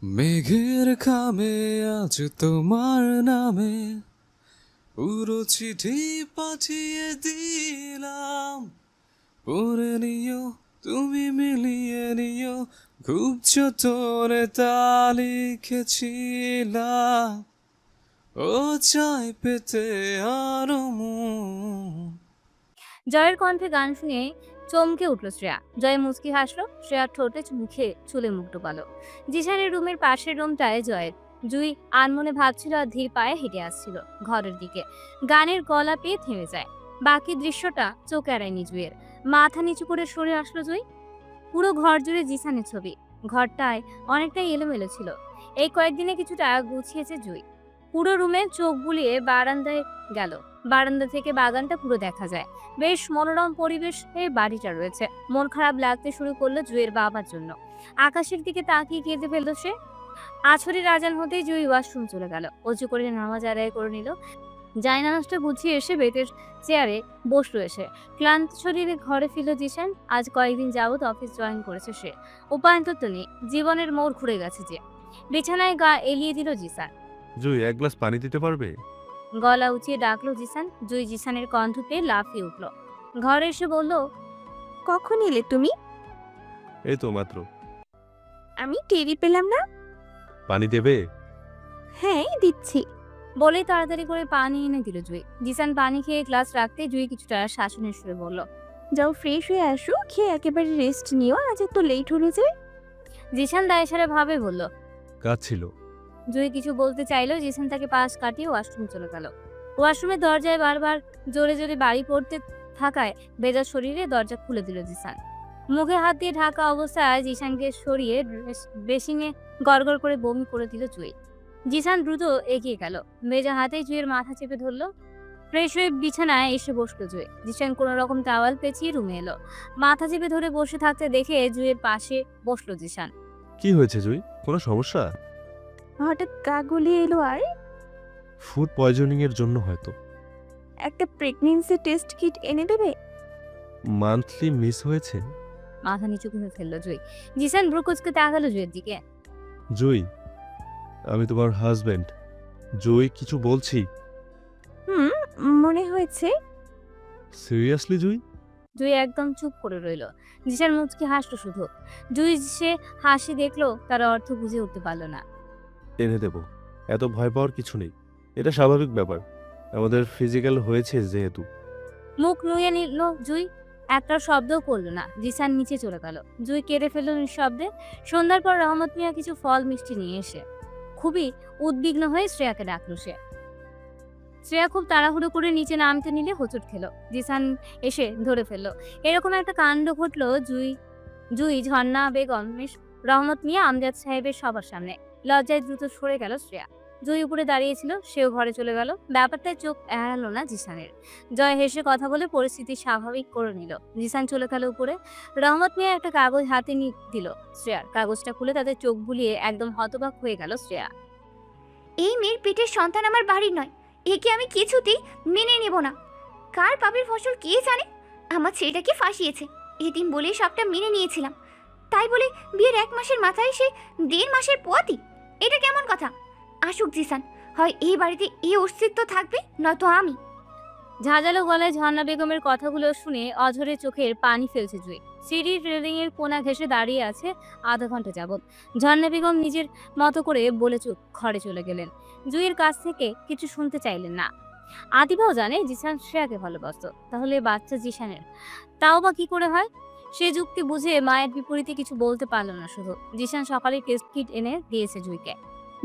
মেঘের খামে আজ তোমার নামে পুরো চিঠি পাঠিয়ে দিলাম, পড়ে নিও তুমি মিলিয়ে নিও, খুব যতনে তা লিখেছিলাম, ও চাই পেতে আরো মন। জয়ের কণ্ঠে গান শুনে চমকে উঠল শ্রেয়া। জয় মুচকি হাসলো, শ্রেয়ার ঠোঁটে মুখে চুলে মুখ ডোবালো। জিসানের রুমের পাশের রুমটায় জয়ের। জুই আনমনে ভাবছিল আর ধীর পায়ে হেঁটে আসছিল ঘরের দিকে। গানের গলা পেয়ে থেমে যায়। বাকি দৃশ্যটা চোখ এড়ায়নি জুইয়ের। মাথা নিচু করে সরে আসলো জুই। পুরো ঘর জুড়ে জিসানের ছবি। ঘরটায় অনেকটাই এলোমেলো ছিল। এই কয়েকদিনে কিছুটা গুছিয়েছে জুই। পুরো রুমে চোখ বুলিয়ে বারান্দায় গেল। বারান্দা থেকে বাগানটা পুরো দেখা যায়। বেশ মনোরম পরিবেশে বাড়িটা রয়েছে। মন খারাপ লাগতে শুরু করলো জুইয়ের বাবার জন্য। আকাশের দিকে তাকিয়ে কেঁদে ফেলল সে। আছরের আজান হতেই জুই ওয়াশরুম চলে গেল। অজু করে নামাজ আদায় করে নিল। জায়নামাজটা গুছিয়ে এসে বেতের চেয়ারে বসলো এসে। ক্লান্ত শরীরে ঘরে ফিরল জিসান। আজ কয়েকদিন যাবত অফিস জয়েন করেছে সে। উপায়ন্তর তো নেই, জীবনের মোড় ঘুরে গেছে যে। বিছানায় গা এলিয়ে দিল জিসান। জুই, এক গ্লাস পানি দিতে পারবে? গলা উঁচিয়ে ডাকলো জিসান। জুই জিসানের কণ্ঠ পেয়ে লাফিয়ে উঠল। ঘরে এসে বলল, কখন এলে তুমি? এই তো মাত্র। আমি টেরি পেলাম না। পানি দেবে? হ্যাঁ, দিচ্ছি। বলেই তাড়াতাড়ি করে পানি এনে দিল জুই। জিসান পানি খেয়ে গ্লাস রাখতে জুই কিছুটা শাসনের সুরে বলল, যাও ফ্রেশ হয়ে আসো, খেয়ে একেবারে রেস্ট নিও, আজ এত লেট হলো যে। জিসান দায়সারে ভাবে বলল। কাজ ছিল। জুই কিছু বলতে চাইলো, জিসান তাকে পাশ কাটিয়ে ওয়াশরুম চলে গেল। ওয়াশরুমের দরজায় বারবার জোরে জোরে বাড়ি পড়তে থাকায় ভেজা শরীরে দরজা খুলে দিল জিসান। মুখে হাত দিয়ে ঢাকা অবস্থায় জিসানকে সরিয়ে বেসিংয়ে গড়গড় করে বমি করে দিল জুই। জিসান দ্রুত এগিয়ে গেল। ভেজা হাতে জুইয়ের মাথা চেপে ধরলো। ফ্রেশ হয়ে বিছানায় এসে বসলো জুই। জিসান কোনো রকম টাওয়াল পেঁচিয়ে রুমে এলো। মাথা চেপে ধরে বসে থাকতে দেখে জুইয়ের পাশে বসলো জিসান। কি হয়েছে জুই, কোনো সমস্যা? হঠাৎ গা গুলিয়ে এলো আর ফুড পয়জনিং এর জন্য হয়তো। একটা প্রেগনেন্সি টেস্ট কিট এনে দেবে? মান্থলি মিস হয়েছে। মাথা নিচু করে ফেললো জুই। জিসান ভ্রুকুচকে তাকালো জুইয়ের দিকে। জুই, আমি তোমার হাজবেন্ড। জুই, কিছু বলছি। হুম, মনে হয়েছে। সিরিয়াসলি জুই? জুই একদম চুপ করে রইল। জিসান মুচকি হাসলো শুধু। জুই সে হাসি দেখলো, তার অর্থ বুঝে উঠতে পারলো না। এনে দেব, এত ভয় পাওয়ার কিছু নেই। এটা স্বাভাবিক ব্যাপার, আমাদের ফিজিক্যাল হয়েছে যেহেতু। মুখ নুয়ে নিল জুই। একটা শব্দও করলো না। জিসান নিচে চলে গেল। জুই কেঁদে ফেলল নিঃশব্দে। সন্ধ্যার পর রহমত মিয়া কিছু ফল মিষ্টি নিয়ে এসে খুবই উদ্বিগ্ন হয়ে শ্রেয়াকে ডাকলো সে। শ্রেয়া খুব তাড়াহুড়ো করে নিচে নামতে নিলে হোঁচট খেলো। জিসান এসে ধরে ফেললো। এরকম একটা কাণ্ড ঘটলো জুই জুই ঝর্ণা বেগম, রহমত মিয়া, আমজাদ সাহেবের সবার সামনে। লজ্জায় দ্রুত সরে গেল শ্রেয়া। জুই উপরে দাঁড়িয়েছিল, সেও ঘরে চলে গেল। ব্যাপারটায় চোখ এড়ালো না জিসানের। জয় হেসে কথা বলে পরিস্থিতি স্বাভাবিক করে নিল। জিসান চলে গেল উপরে। রহমত মিয়া একটা কাগজ হাতে দিল শ্রেয়ার। কাগজটা খুলে তাদের চোখ বুলিয়ে একদম হতবাক হয়ে গেল শ্রেয়া। এই মেয়ের পেটের সন্তান আমার বাড়ির নয়, একে আমি কিছুতেই মেনে নেব না। কার পাপের ফসল কে জানে। আমার ছেলেটাকে ফাঁসিয়েছে, এদিন বলেই সবটা মেনে নিয়েছিলাম। তাই বলে বিয়ের 1 মাসের মাথায় সে 1.5 মাসের পোয়াতি, এটা কেমন কথা? আসুক জিসান, হয় এই বাড়িতে এই অস্তিত্ব থাকবে, নয়তো আমি। ঝাঁঝালো গলায় ঝর্ণা বেগমের কথাগুলো শুনে অঝরে চোখের পানি ফেলছে জুই। সিঁড়ির রেলিং এর কোণা ঘেঁষে দাঁড়িয়ে আছে আধা ঘন্টা যাবৎ। ঝর্ণা বেগম নিজের মতো করে বলে চুপ ঘরে চলে গেলেন। জুইয়ের কাছ থেকে কিছু শুনতে চাইলেন না। আদিবাও জানে জিসান শ্রেয়াকে ভালোবাসত, তাহলে বাচ্চা জিসানের তাও বা কি করে হয়? সে যুক্তি বুঝে মায়ের বিপরীতে কিছু বলতে পারল না শুধু। জিসান সকালে টেস্ট কিট এনে দিয়েছে জুইকে।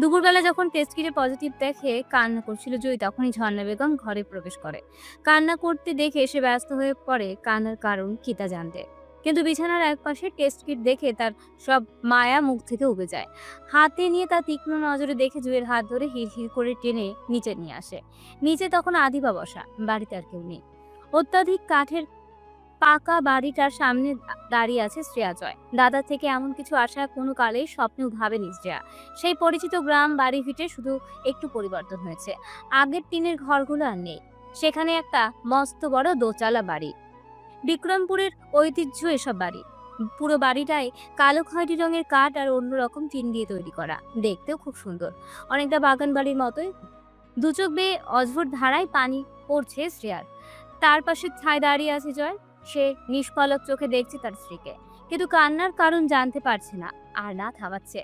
দুপুরবেলা যখন টেস্ট কিটে পজিটিভ দেখে কান্না করছিল জুই, তখনই ঝর্ণা বেগম ঘরে প্রবেশ করে। কান্না করতে দেখে সে ব্যস্ত হয়ে পড়ে কান্নার কারণ কি তা জানতে। কিন্তু বিছানার একপাশে টেস্ট কিট দেখে তার সব মায়া মুখ থেকে উবে যায়। হাতে নিয়ে তার তীক্ষ্ণ নজরে দেখে জুইয়ের হাত ধরে হিড় হিড় করে টেনে নিচে নিয়ে আসে। নিচে তখন আদিবা বসা, বাড়িতে আর কেউ নেই। অত্যাধিক কাঠের পাকা বাড়িটার সামনে দাঁড়িয়ে আছে শ্রেয়া জয়। দাদা থেকে এমন কিছু আশা কোনো কালেই স্বপ্নেও ভাবেনি শ্রেয়া। সেই পরিচিত গ্রাম বাড়ি ভিটে শুধু একটু পরিবর্তন হয়েছে। আগের টিনের ঘরগুলো আর নেই, সেখানে একটা মস্ত বড় দোতলা বাড়ি। বিক্রমপুরের ঐতিহ্য এসব বাড়ি। পুরো বাড়িটাই কালো খয়েরি রঙের কাঠ আর অন্যরকম টিন দিয়ে তৈরি করা, দেখতেও খুব সুন্দর, অনেকটা বাগান বাড়ির মতোই। দু চোখ বেয়ে অঝোর ধারায় পানি পড়ছে শ্রেয়ার। তার পাশে ছায় দাঁড়িয়ে আছে জয়। সে নিষ্পলক চোখে দেখছে তার স্ত্রীকে, কিন্তু কান্নার কারণ জানতে পারছে না, আর না থামাচ্ছে।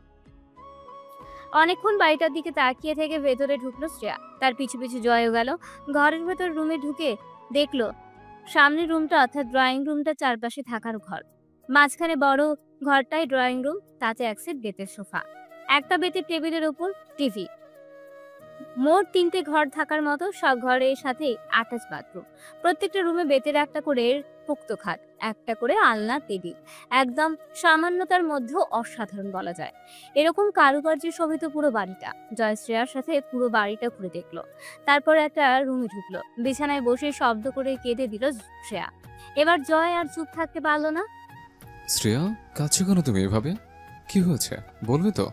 অনেকক্ষণ বাড়িটার দিকে তাকিয়ে থেকে ভেতরে ঢুকলো শ্রেয়া। তার পিছু পিছু জয়ও গেল। ঘরের ভেতর রুমে ঢুকে দেখলো সামনের রুমটা অর্থাৎ ড্রয়িং রুমটা চারপাশে থাকার ঘর। মাঝখানে বড় ঘরটাই ড্রয়িং রুম, তাতে এক সেট বেতের সোফা, একটা বেতের টেবিলের উপর টিভি। মোট 3টে ঘর থাকার মতো, সব ঘরের সাথে অ্যাটাচ বাথরুম। প্রত্যেকটা রুমে বেতের একটা করে পোক্ত খাট, একটা করে আলনা টেবিল, একদম সামান্যতার মধ্যেও অসাধারণ বলা যায়। এরকম কারুকার্যে শোভিত পুরো বাড়িটা। জয় শ্রেয়ার সাথে পুরো বাড়িটা ঘুরে দেখলো, তারপর একটা রুমে ঢুকলো। বিছানায় বসে শব্দ করে কেঁদে দিল শ্রেয়া। এবার জয় আর চুপ থাকতে পারলো না। শ্রেয়া, কাছে কেন তুমি এভাবে? কি হয়েছে বলবে তো?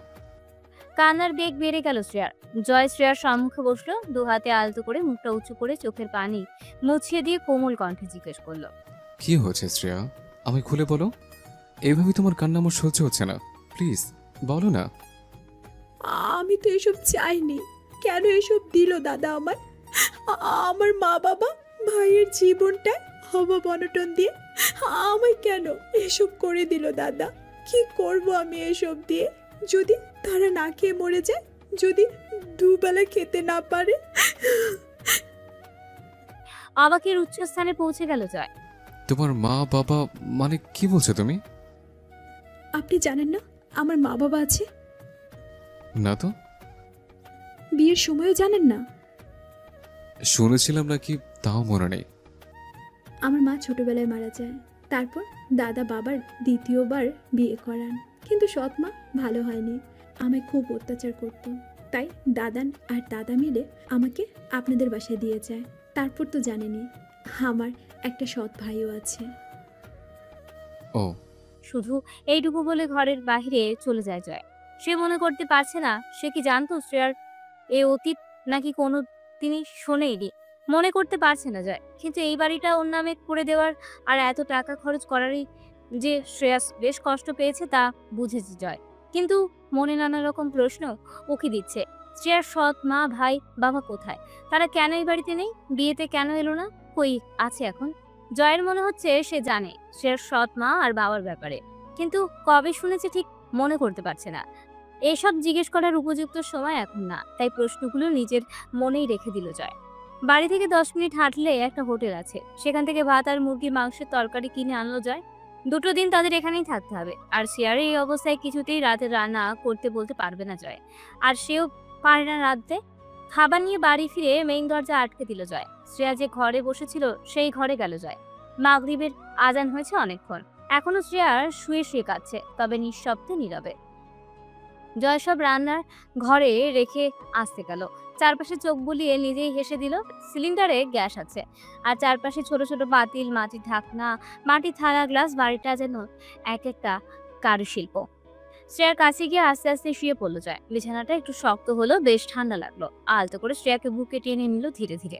কান্নার বেগ বেড়ে গেল শ্রেয়ার। জয় শ্রেয়ার সম্মুখে বসলো, দু হাতে আলতো করে মুখটা উঁচু করে চোখের পানি মুছিয়ে দিয়ে কোমল কণ্ঠে জিজ্ঞেস করলো, কি হয়েছে শ্রেয়া? আমি খুলে বলো। এইভাবে তোমার কান্না আমার সহ্য হচ্ছে না, প্লিজ বলো না। আমি তো এসব চাইনি। কেন এসব দিল দাদা আমার? আমার মা বাবা ভাইয়ের জীবনটা অভাব অনটন দিয়ে আমায় কেন এসব করে দিল দাদা? কি করব আমি এসব দিয়ে? যদি তারা না খেয়ে মরে যায়, যদি দুবেলা খেতে না পারে। অবাকের উচ্চস্থানে পৌঁছে গেল জয়। তোমার মা বাবা মানে কি বলছো তুমি? আপনি জানেন না আমার মা বাবা আছে? না তো। বিয়ের সময়ও জানেন না? শুনেছিলাম নাকি, তাও মনে নেই। আমার মা ছোটবেলায় মারা যায়, তারপর দাদা বাবার দ্বিতীয়বার বিয়ে করান, কিন্তু সৎ মা ভালো হয়নি, আমায় খুব অত্যাচার করত। তাই দাদান আর দাদা মিলে আমাকে আপনাদের বাসায় দিয়ে যায়। তারপর তো জানেনই আমার একটা সৎ ভাইও আছে। ও, শুধু এইটুকু বলে ঘরের বাইরে চলে যায় জয়। সে মনে করতে পারছে না সে কি জানতো শ্রেয়ার এ অতীত নাকি কোনো তিনি শোনেইনি। মনে করতে পারছে না জয়, কিন্তু এই বাড়িটা ওর নামে করে দেওয়ার আর এত টাকা খরচ করারই যে শ্রেয়াস বেশ কষ্ট পেয়েছে তা বুঝেছে জয়। কিন্তু মনে নানা রকম প্রশ্ন উকি দিচ্ছে। শ্রেয়ার সৎ মা ভাই বাবা কোথায়? তারা কেন এই বাড়িতে নেই? বিয়েতে কেন এলো না? কই আছে এখন? জয়ের মনে হচ্ছে সে জানে শ্রেয়ার সৎ মা আর বাবার ব্যাপারে, কিন্তু কবে শুনেছে ঠিক মনে করতে পারছে না। এসব জিজ্ঞেস করার উপযুক্ত সময় এখন না, তাই প্রশ্নগুলো নিজের মনেই রেখে দিল জয়। বাড়ি থেকে 10 মিনিট হাঁটলে একটা হোটেল আছে, সেখান থেকে ভাত আর মুরগির মাংসের তরকারি কিনে আনলো জয়। 2 দিন তাদের এখানেই থাকতে হবে, আর শেয়ারে এই অবস্থায় কিছুতেই রাতে রান্না করতে বলতে পারবে না জয়, আর সেও পারে না রাঁধতে। খাবার নিয়ে বাড়ি ফিরে মেইন দরজা আটকে দিল জয়। শ্রেয়া যে ঘরে বসেছিল সেই ঘরে গেল জয়। মাগরিবের আজান হয়েছে অনেকক্ষণ, এখনো শ্রেয়া শুয়ে শুয়ে কাঁদছে, তবে নিঃশব্দে নীরবে। জয় সব রান্নার ঘরে রেখে আসতে গেল। চারপাশে চোখ বুলিয়ে নিজেই হেসে দিল। সিলিন্ডারে গ্যাস আছে, আর চারপাশে ছোট ছোট পাতিল, মাটির ঢাকনা, মাটির থালা গ্লাস। বাড়িটা যেন এক একটা কারুশিল্প। শ্রেয়ার কাছে গিয়ে আস্তে আস্তে শুয়ে পড়লো জয়। বিছানাটা একটু শক্ত হলো, বেশ ঠান্ডা লাগলো। আলতো করে শ্রেয়াকে বুকে টেনে নিল ধীরে ধীরে।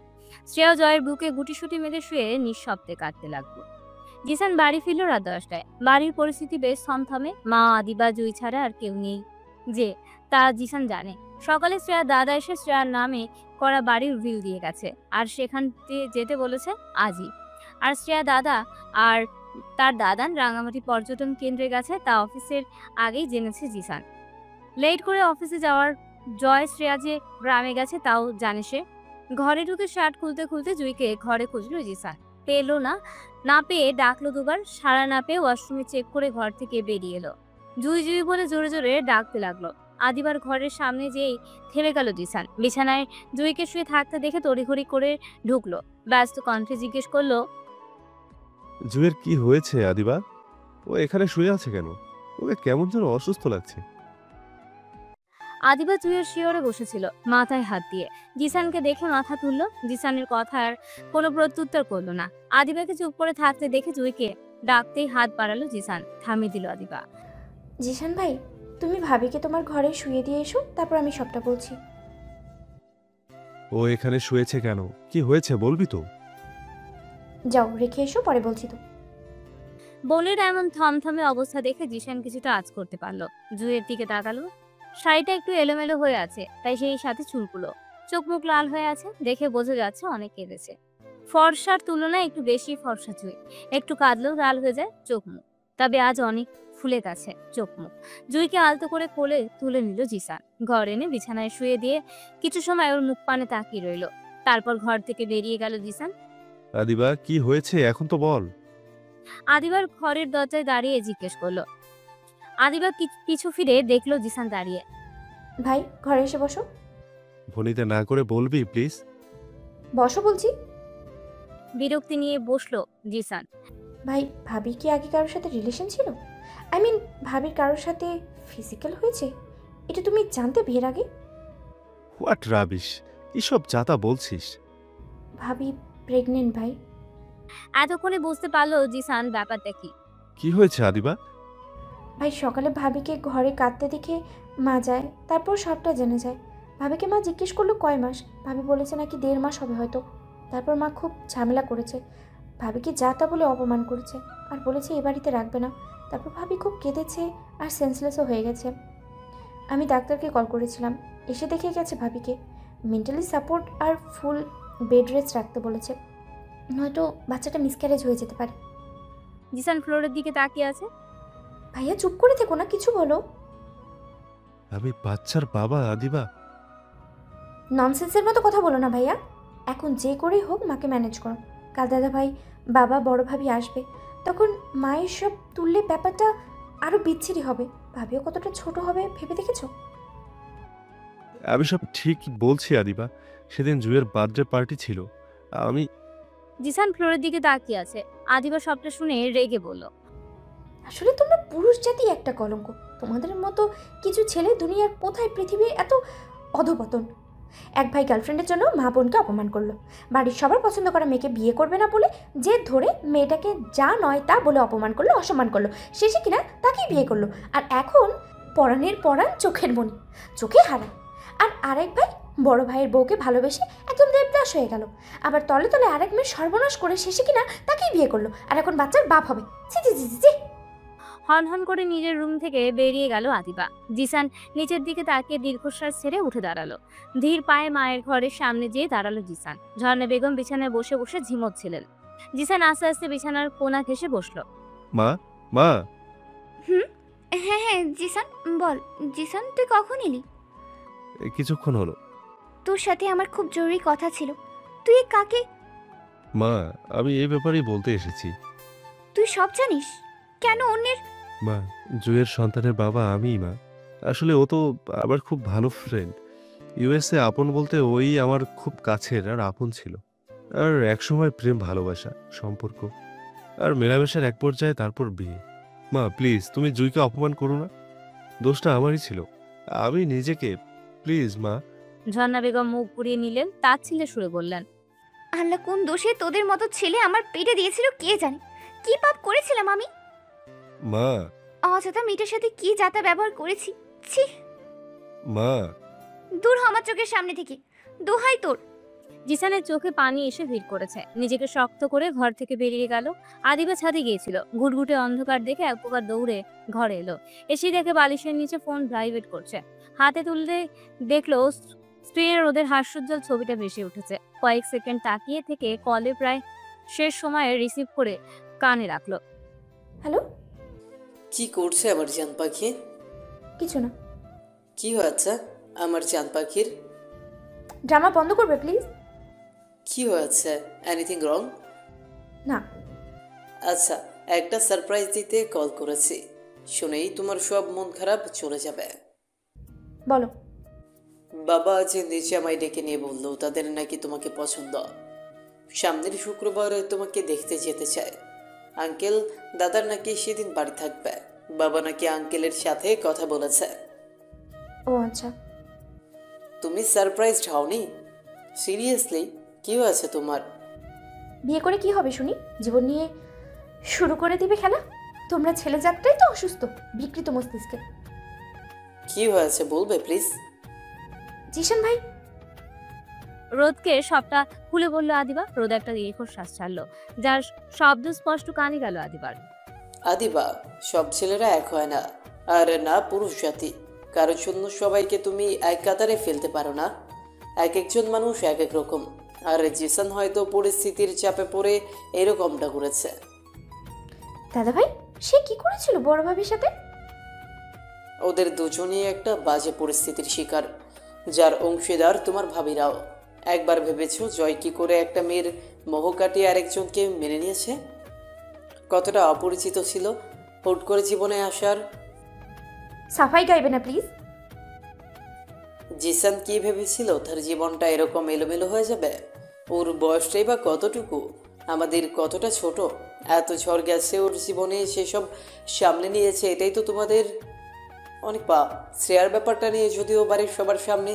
শ্রেয়া জয়ের বুকে গুটিসুটি মেরে শুয়ে নিঃশব্দে কাটতে লাগলো। জিসান বাড়ি ফিরল রাত 10টায়। বাড়ির পরিস্থিতি বেশ থমথমে। মা, আদিবা, জুই ছাড়া আর কেউ নেই যে তা জিসান জানে। সকালে শ্রেয়ার দাদা এসে শ্রেয়ার নামে করা বাড়ির বিল দিয়ে গেছে, আর সেখান যেতে বলেছে আজই। আর শ্রেয়া দাদা আর তার দাদান রাঙামাটি পর্যটন কেন্দ্রে গেছে, তা অফিসের আগেই জেনেছে জিসান। লেট করে অফিসে যাওয়ার জয় শ্রেয়া যে গ্রামে গেছে তাও জানে সে। ঘরে ঢুকে শার্ট খুলতে খুলতে জুইকে ঘরে খুঁজলো জিসান, পেলো না। না পেয়ে ডাকলো দুবার, সাড়া না পেয়ে ওয়াশরুমে চেক করে ঘর থেকে বেরিয়ে এলো। জুই জুই বলে জোরে জোরে ডাকতে লাগলো। আদিবার ঘরের সামনে যেই থেমে গেল জিসান। বিছানায় জুইকে শুয়ে থাকতে দেখে তড়িঘড়ি করে ঢুকলো। ব্যস্ত কণ্ঠে জিজ্ঞেস করলো, জুয়ের কি হয়েছে আদিবা? ও এখানে শুয়ে আছে কেন? ওকে কেমন যেন অসুস্থ লাগছে। আদিবা জুইয়ের শিয়রে বসেছিল, মাথায় হাত দিয়ে। জিসানকে দেখে মাথা তুললো। জিসানের কথার কোনো প্রত্যুত্তর করলো না। আদিবাকে চুপ করে থাকতে দেখে জুইকে ডাকতেই হাত বাড়ালো জিসান। থামিয়ে দিল আদিবা। জিসান ভাই, তুমি ভাবিকে তোমার ঘরে শুয়ে দিয়ে এসো, তারপর আমি সবটা বলছি। ও এখানে শুয়েছে কেন? কি হয়েছে বলবি তো? যাও রেখে এসো, পরে বলছি তো। বোনের এমন থমথমে অবস্থা দেখে জিশান কিছুটা আঁচ করতে পারলো। জুঁয়ের দিকে তাকালো। শাড়িটা একটু এলোমেলো হয়ে আছে, তাই সেই সাথে চুলগুলো। চোখ মুখ লাল হয়ে আছে, দেখে বোঝা যাচ্ছে অনেক কেঁদেছে। ফর্সার তুলনায় একটু বেশি ফর্সা জুঁই। একটু কাঁদলেও লাল হয়ে যায় চোখ মুখ, তবে আজ অনেক ফুলে গেছে চোখ মুখ। জুঁইকে আলতো করে কোলে তুলে নিল জিসান। ঘর এনে বিছানায় শুয়ে দিয়ে কিছু সময় ওর মুখ পানে তাকিয়ে রইল। তারপর ঘর থেকে বেরিয়ে গেল জিসান। আদিবা, কি হয়েছে এখন তো বল। আদিবার ঘরের দরজায় দাঁড়িয়ে জিজ্ঞেস করলো। আদিবা পিছু ফিরে দেখলো জিসান দাঁড়িয়ে। ভাই ঘরে এসে বসো। ভনিতে না করে বলবি প্লিজ। বসো বলছি। বিরক্তি নিয়ে বসলো জিসান। ভাই ভাবি কি আগে কারোর সাথে রিলেশন ছিল? আই মিন ভাবির কারোর সাথে ফিজিক্যাল হয়েছে? এটা তুমি জানতে বিয়ের আগে? হোয়াট রাবিশ, এসব যাতা বলছিস? ভাবি প্রেগনেন্ট ভাই। এতক্ষণে বুঝতে পারলো জিসান ব্যাপারটা কি। কি হয়েছে আদিবা? ভাই সকালে ভাবিকে ঘরে কাঁদতে দেখে মা যায়, তারপর সবটা জেনে যায়। ভাবিকে মা জিজ্ঞেস করলো কয় মাস, ভাবি বলেছে নাকি 1.5 মাস হবে হয়তো। তারপর মা খুব ঝামেলা করেছে, ভাবিকে যা তা বলে অপমান করেছে আর বলেছে এ বাড়িতে রাখবে না। তারপর ভাবি খুব কেঁদেছে আর সেন্সলেসও হয়ে গেছে। আমি ডাক্তারকে কল করেছিলাম, এসে দেখে গেছে ভাবিকে মেন্টালি সাপোর্ট আর ফুল বেড রেস্ট রাখতে বলেছে, নয়তো বাচ্চাটা মিসক্যারেজ হয়ে যেতে পারে। জিসান ফ্লোরের দিকে তাকিয়ে আছে। ভাইয়া চুপ করে থেকো না, কিছু বলো। আমি বাচ্চার বাবা আদিবা। ননসেন্সের মতো কথা বলো না ভাইয়া। এখন যে করেই হোক মাকে ম্যানেজ করো। কাল দাদা ভাই, বাবা, বড় ভাবি আসবে, তখন মায়ের সব তুললে ব্যাপারটা আরও বিচ্ছিরি হবে। ভাবিও কতটা ছোট হবে ভেবে দেখেছো? আমি সব ঠিক বলছি আদিবা, সেদিন জুয়ের বার্থডে পার্টি ছিল। আমি জিসান ফ্লোরের দিকে তাকিয়ে আছে। আদিবা সবটা শুনে রেগে বলল। আসলে তোমরা পুরুষ জাতি একটা কলঙ্ক। তোমাদের মতো কিছু ছেলে দুনিয়ার কোথায় পৃথিবী এত অধপতন। এক ভাই গার্লফ্রেন্ডের জন্য মা বোনকে অপমান করলো, বাড়ির সবার পছন্দ করা মেয়েকে বিয়ে করবে না বলে জেদ ধরে মেয়েটাকে যা নয় তা বলে অপমান করলো, অসম্মান করলো, শেষে কিনা তাকেই বিয়ে করলো। আর এখন পরাণের পরাণ চোখের মণি, চোখে হারায়। আর আরেক ভাই বড় ভাইয়ের বউকে ভালোবেসে একদম দেবদাস হয়ে গেল, আবার তলে তলে আরেক মেয়ের সর্বনাশ করে শেষে কিনা তাকেই বিয়ে করলো, আর এখন বাচ্চার বাপ হবে। ছি ছি ছি ছি। হনহন করে নিজের রুম থেকে বেরিয়ে গেল আদিবা। জিসান নিচের দিকে তাকিয়ে দীর্ঘশ্বাস ছেড়ে উঠে দাঁড়ালো। ধীর পায়ে মায়ের ঘরের সামনে যেয়ে দাঁড়ালো জিসান। ঝর্ণা বেগম বিছানায় বসে বসে ঝিমোচ্ছিলেন। জিসান আস্তে আস্তে বিছানার কোণা ঘেঁষে বসলো। মা, মা। হ্যাঁ হ্যাঁ জিসান বল। জিসান তুই কখন এলি? কিছুক্ষণ হলো। তোর সাথে আমার খুব জরুরি কথা ছিল। তুই এ কাকে? মা, আমি এই ব্যাপারেই বলতে এসেছি। তুই সব জানিস? কেন অন্যের? মা, জুয়ের সন্তানের বাবা আমিই মা। আসলে ও তো আমার খুব ভালো ফ্রেন্ড। ইউএসএ আপন বলতে ওই আমার খুব কাছের আর আপন ছিল। আর একসময় প্রেম, ভালোবাসা, সম্পর্ক আর মেলামেশার এক পর্যায়ে তারপর বিয়ে। মা প্লিজ, তুমি জুইকে অপমান করো না। দোষটা আমারই ছিল, আমি নিজেকে। প্লিজ মা। ঝর্ণা বেগম মুখ ঘুরিয়ে নিলেন, তাচ্ছিল্যে সুরে বললেন। আল্লাহ কোন দোষে তোদের মতো ছেলে আমার পেটে দিয়েছিল কে জানে। কি পাপ করেছিলাম আমি? মা। অযথা মেয়েটার সাথে কি যাতা ব্যবহার করেছি। ছি। মা। দূর হ আমার চোখের সামনে থেকে, দোহাই তোর। জিসানের চোখে পানি এসে ভিড় করেছে। নিজেকে শক্ত করে ঘর থেকে বেরিয়ে গেল। আদিবা ছাদে গিয়েছিল। ঘুটঘুটে অন্ধকার দেখে এক প্রকার দৌড়ে ঘরে এলো। এসে দেখে বালিশের নিচে ফোন ভাইব্রেট করছে। হাতে তুললে দেখলো স্ক্রিনের ওদের হাস্যোজ্জ্বল ছবিটা ভেসে উঠেছে। কয়েক সেকেন্ড তাকিয়ে থেকে কলে প্রায় শেষ সময়ে রিসিভ করে কানে রাখলো। হ্যালো, কি করছে আমার জান পাখি? কিছু না। কি হয়েছে আমার জান পাখির? ড্রামা বন্ধ করবে প্লিজ? কি হয়েছে? Anything wrong? না। আচ্ছা, একটা সারপ্রাইজ দিতে কল করেছি। শুনেই তোমার সব মন খারাপ চলে যাবে। বলো। বাবা আজ নিচে আমায় ডেকে নিয়ে বললো তাদের নাকি তোমাকে পছন্দ। সামনের শুক্রবার তোমাকে দেখতে যেতে চায়। আঙ্কেল দাদার নাকি সেদিন বাড়ি থাকবে। বাবা নাকি আঙ্কেলের সাথে কথা বলেছে। ও আচ্ছা। তুমি সারপ্রাইজড হওনি? সিরিয়াসলি কি হয়েছে তোমার? বিয়ে করে কি হবে শুনি? জীবন নিয়ে শুরু করে দিবে খেলা? তোমরা ছেলে জাতটাই তো অসুস্থ, বিকৃত মস্তিষ্কে। কি হয়েছে বলবে প্লিজ? জিশান ভাই। রোদকে সবটা খুলে বলল আদিবা। রোদ একটা দীর্ঘশ্বাস ছাড়লো, যার শব্দ স্পষ্ট কানে গেল আদিবার। আদিবা, সব ছেলেরা এক হয় না, আর না পুরুষ জাতি। কারোর জন্য সবাইকে তুমি এক কাতারে ফেলতে পারো না। এক একজন মানুষ এক এক রকম, আর জিসান হয়তো পরিস্থিতির চাপে পড়ে এরকমটা করেছে। দাদা ভাই, সে কি করেছিল বড় ভাবির সাথে? ওদের দুজনেই একটা বাজে পরিস্থিতির শিকার, যার অংশীদার তোমার ভাবিরাও। একবার ভেবেছো জয় কি করে একটা মেয়ের মোহ কাটিয়ে আরেকজনকে মেনে নিয়েছে? কতটা অপরিচিত ছিল হুট করে জীবনে আসার। সাফাই গাইবে না প্লিজ। জিসান কি ভেবেছিল তার জীবনটা এরকম এলোমেলো হয়ে যাবে? ওর বয়সটাই বা কতটুকু, আমাদের কতটা ছোট। এত ঝড় গেছে ওর জীবনে, সেসব সামনে নিয়েছে, এটাই তো তোমাদের অনেক পা। শ্রেয়ার ব্যাপারটা নিয়ে যদিও বাড়ির সবার সামনে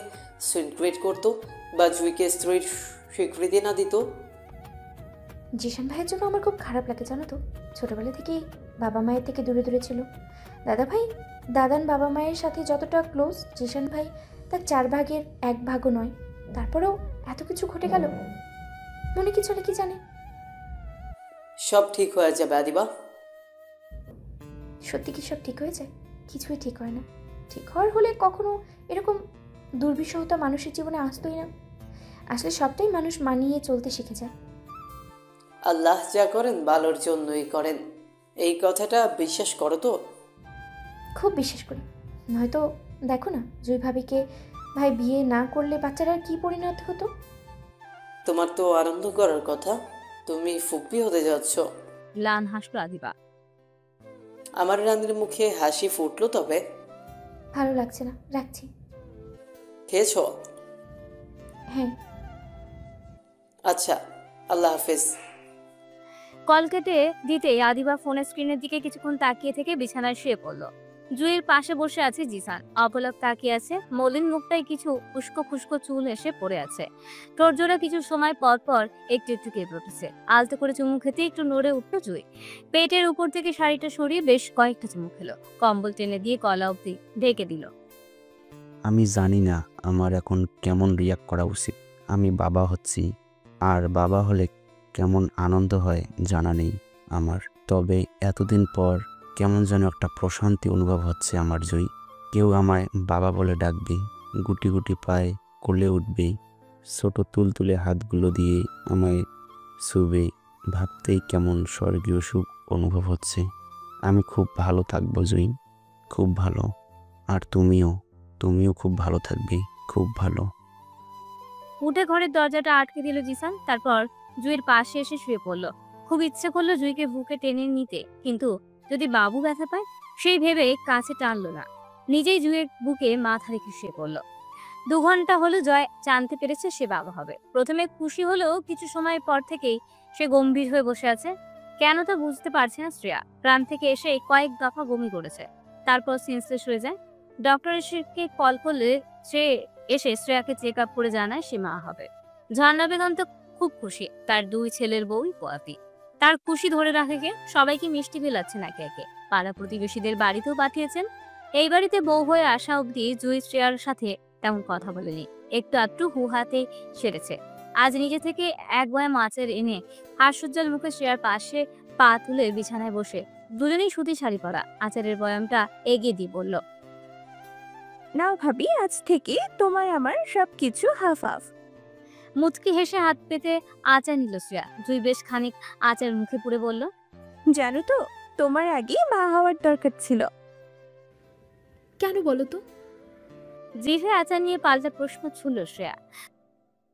সিক্রেট করতো বা জুইকে স্ত্রীর স্বীকৃতি না দিত। জিশান ভাইয়ের জন্য আমার খুব খারাপ লাগে জানো তো। ছোটবেলা থেকেই বাবা মায়ের থেকে দূরে দূরে ছিল। দাদা ভাই দাদান বাবা মায়ের সাথে যতটা ক্লোজ, জিশান ভাই তার 4 ভাগের 1 ভাগও নয়। তারপরেও এত কিছু ঘটে গেল, মনে কি চলে কি জানে। সব ঠিক হয়ে যাবে আদিবা। সত্যি কি সব ঠিক হয়ে যায়? কিছুই ঠিক হয় না। ঠিক হওয়ার হলে কখনো এরকম দুর্বিষহতা মানুষের জীবনে আসতোই না। আসলে সবটাই মানুষ মানিয়ে চলতে শিখে যায়। আল্লাহ যা করেন ভালোর জন্যই করেন, এই কথাটা বিশ্বাস করো তো? খুব বিশ্বাস করি। নয়তো দেখো না, জুই ভাবিকে ভাই বিয়ে না করলে বাচ্চারা কি পরিণত হতো। তোমার তো আনন্দ করার কথা, তুমি ফুকপি হতে যাচ্ছ। ম্লান হাসলো আদিবা। আমার রানীর মুখে হাসি ফুটলো। তবে ভালো লাগছে না, রাখছি। খেয়েছো? হ্যাঁ। আচ্ছা, আল্লাহ হাফেজ। কল কেটে দিতেই আদিবা ফোনের স্ক্রিনের দিকে কিছুক্ষণ তাকিয়ে থেকে বিছানায় শুয়ে পড়ল। জুইয়ের পাশে বসে আছে জিসান, অপলক তাকিয়ে আছে। মলিন মুখটায় কিছু উস্কো খুস্কো চুল এসে পড়ে আছে। ঠোঁটজোড়া কিছু সময় পর পর একটু একটু কেঁপে উঠেছে। আলতো করে চুমু খেতে একটু নড়ে উঠলো জুই। পেটের উপর থেকে শাড়িটা সরিয়ে বেশ কয়েকটা চুমু খেলো। কম্বল টেনে দিয়ে গলা অবধি ঢেকে দিল। আমি জানি না আমার এখন কেমন রিয়াক্ট করা উচিত। আমি বাবা হচ্ছি, আর বাবা হলে কেমন আনন্দ হয় জানা নেই আমার। তবে এতদিন পর কেমন যেন একটা প্রশান্তি অনুভব হচ্ছে আমার। জয়ী কেউ আমায় বাবা বলে ডাকবে, গুটি গুটি পায়ে কোলে উঠবে, ছোট তুলতুলে হাতগুলো দিয়ে আমায় ছুবে। ভাবতেই কেমন স্বর্গীয় সুখ অনুভব হচ্ছে। আমি খুব ভালো থাকবো জয়ী, খুব ভালো। আর তুমিও খুব ভালো থাকবে, খুব ভালো। উঠে ঘরের দরজাটা আটকে দিল জিসান। তারপর জুইয়ের পাশে এসে শুয়ে পড়ল। খুব ইচ্ছে করলো জুইকে বুকে টেনে নিতে, কিন্তু যদি বাবু ব্যথা পায় সেই ভেবে কাছে টানলো না। নিজেই জুইয়ের বুকে মাথা রেখে শুয়ে পড়ল। 2 ঘন্টা হলো জয় জানতে পেরেছে সে বাবা হবে। প্রথমে খুশি হলেও কিছু সময় পর থেকেই সে গম্ভীর হয়ে বসে আছে। কেন তা বুঝতে পারছে না শ্রেয়া। প্রাণ থেকে এসে কয়েক দফা বমি করেছে, তারপর সেন্সলেস হয়ে যায়। ডক্টরকে কল করলে সে এসে শ্রেয়াকে চেক আপ করে জানায় সে মা হবে। ঝর্ণা বেগম তো খুব খুশি, তার 2 ছেলের বউই পোয়াতি। তার খুশি ধরে রাখে কে? সবাইকে মিষ্টি বিলাচ্ছেন একে একে। পাড়া প্রতিবেশীদের বাড়িতেও পাঠিয়েছেন। এই বাড়িতে বউ হয়ে আসা অবধি জুই শ্রেয়ার সাথে তেমন কথা বলেনি, একটু আধটু হুহাতে সেরেছে। আজ নিজে থেকে এক বয়াম আচার এনে হাস্যোজ্জ্বল মুখে শ্রেয়ার পাশে পা তুলে বিছানায় বসে দুজনেই সুতি শাড়ি পরা আচারের বয়ামটা এগিয়ে দিয়ে বলল, নাও ভাবি, আজ থেকে তোমার আমার সবকিছু হাফ হাফ। মুচকি হেসে হাত পেতে আচার নিল শ্রেয়া। জুই বেশ খানিক আচার মুখে পুরে বলল, জানো তো, তোমার আগে মা হওয়ার দরকার ছিল। কেন বলো তো? জিভে আচার নিয়ে পাল্টা প্রশ্ন ছুড়ল শ্রেয়া।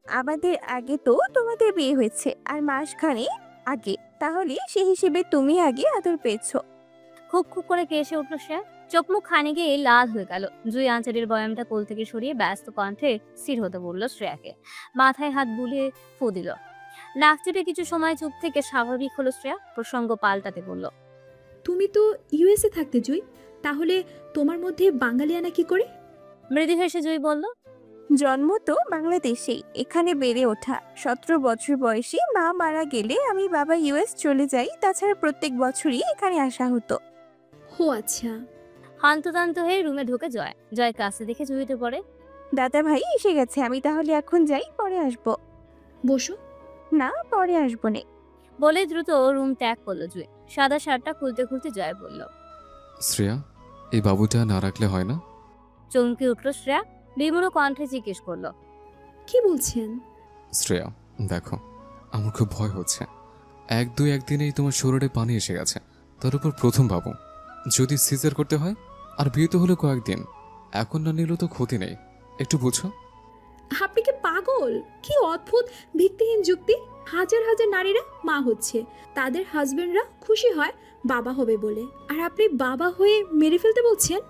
আমাদের আগে তো তোমাদের বিয়ে হয়েছে, আর মাসখানে আগে, তাহলে সেই হিসেবে তুমি আগে আদর পেয়েছো। খুব খুব করে কেসে উঠল শ্রেয়া। চোখ মুখ খানিকে লাল হয়ে গেল। জুই আচারের বয়ামটা কোল থেকে সরিয়ে ব্যস্ত কণ্ঠে স্থির হতে বলল শ্রেয়াকে। মাথায় হাত বুলিয়ে ফু দিল। নাক চেপে কিছু সময় চুপ থেকে স্বাভাবিক হলো শ্রেয়া। প্রসঙ্গ পাল্টাতে বলল, তুমি তো ইউএসএ থাকতে জুই, তাহলে তোমার মধ্যে বাঙালিয়ানা কি করে? মৃদু হেসে জুই বলল, জন্ম তো বাংলাদেশেই, এখানে বেড়ে ওঠা। 17 বছর বয়সে মা মারা গেলে আমি বাবা ইউএস চলে যাই। তাছাড়া প্রত্যেক বছরই এখানে আসা হতো। ও আচ্ছা। হান্ততান্ত হয়ে রুমে ঢুকে জয় কাছে দেখে জুইতে পড়ে। দাদা ভাই এসে গেছে, আমি তাহলে এখন যাই, পরে আসবো। বসো। না, পরে আসবো নে। বলে দ্রুত রুম ত্যাগ করলো জুই। সাদা শার্টটা খুলতে খুলতে জয় বলল। শ্রেয়া, এই বাবুটা না রাখলে হয় না? চমকে উঠল শ্রেয়া, বিমূঢ় কণ্ঠে জিজ্ঞেস করলো। কি বলছেন? শ্রেয়া দেখো, আমার খুব ভয় হচ্ছে। একদিনেই তোমার শরীরে পানি এসে গেছে, তার উপর প্রথম বাবু। যদি সিজার করতে হয়, আর বিয়ে তো হলো কয়েকদিন, এখন না নিলেও তো ক্ষতি নেই। একটু বুঝো। আপনি কি পাগল? কি অদ্ভুত ভিত্তিহীন যুক্তি। হাজার হাজার নারীরা মা হচ্ছে, তাদের হাজবেন্ডরা খুশি হয় বাবা হবে বলে, আর আপনি বাবা হয়ে মেরে ফেলতে বলছেন?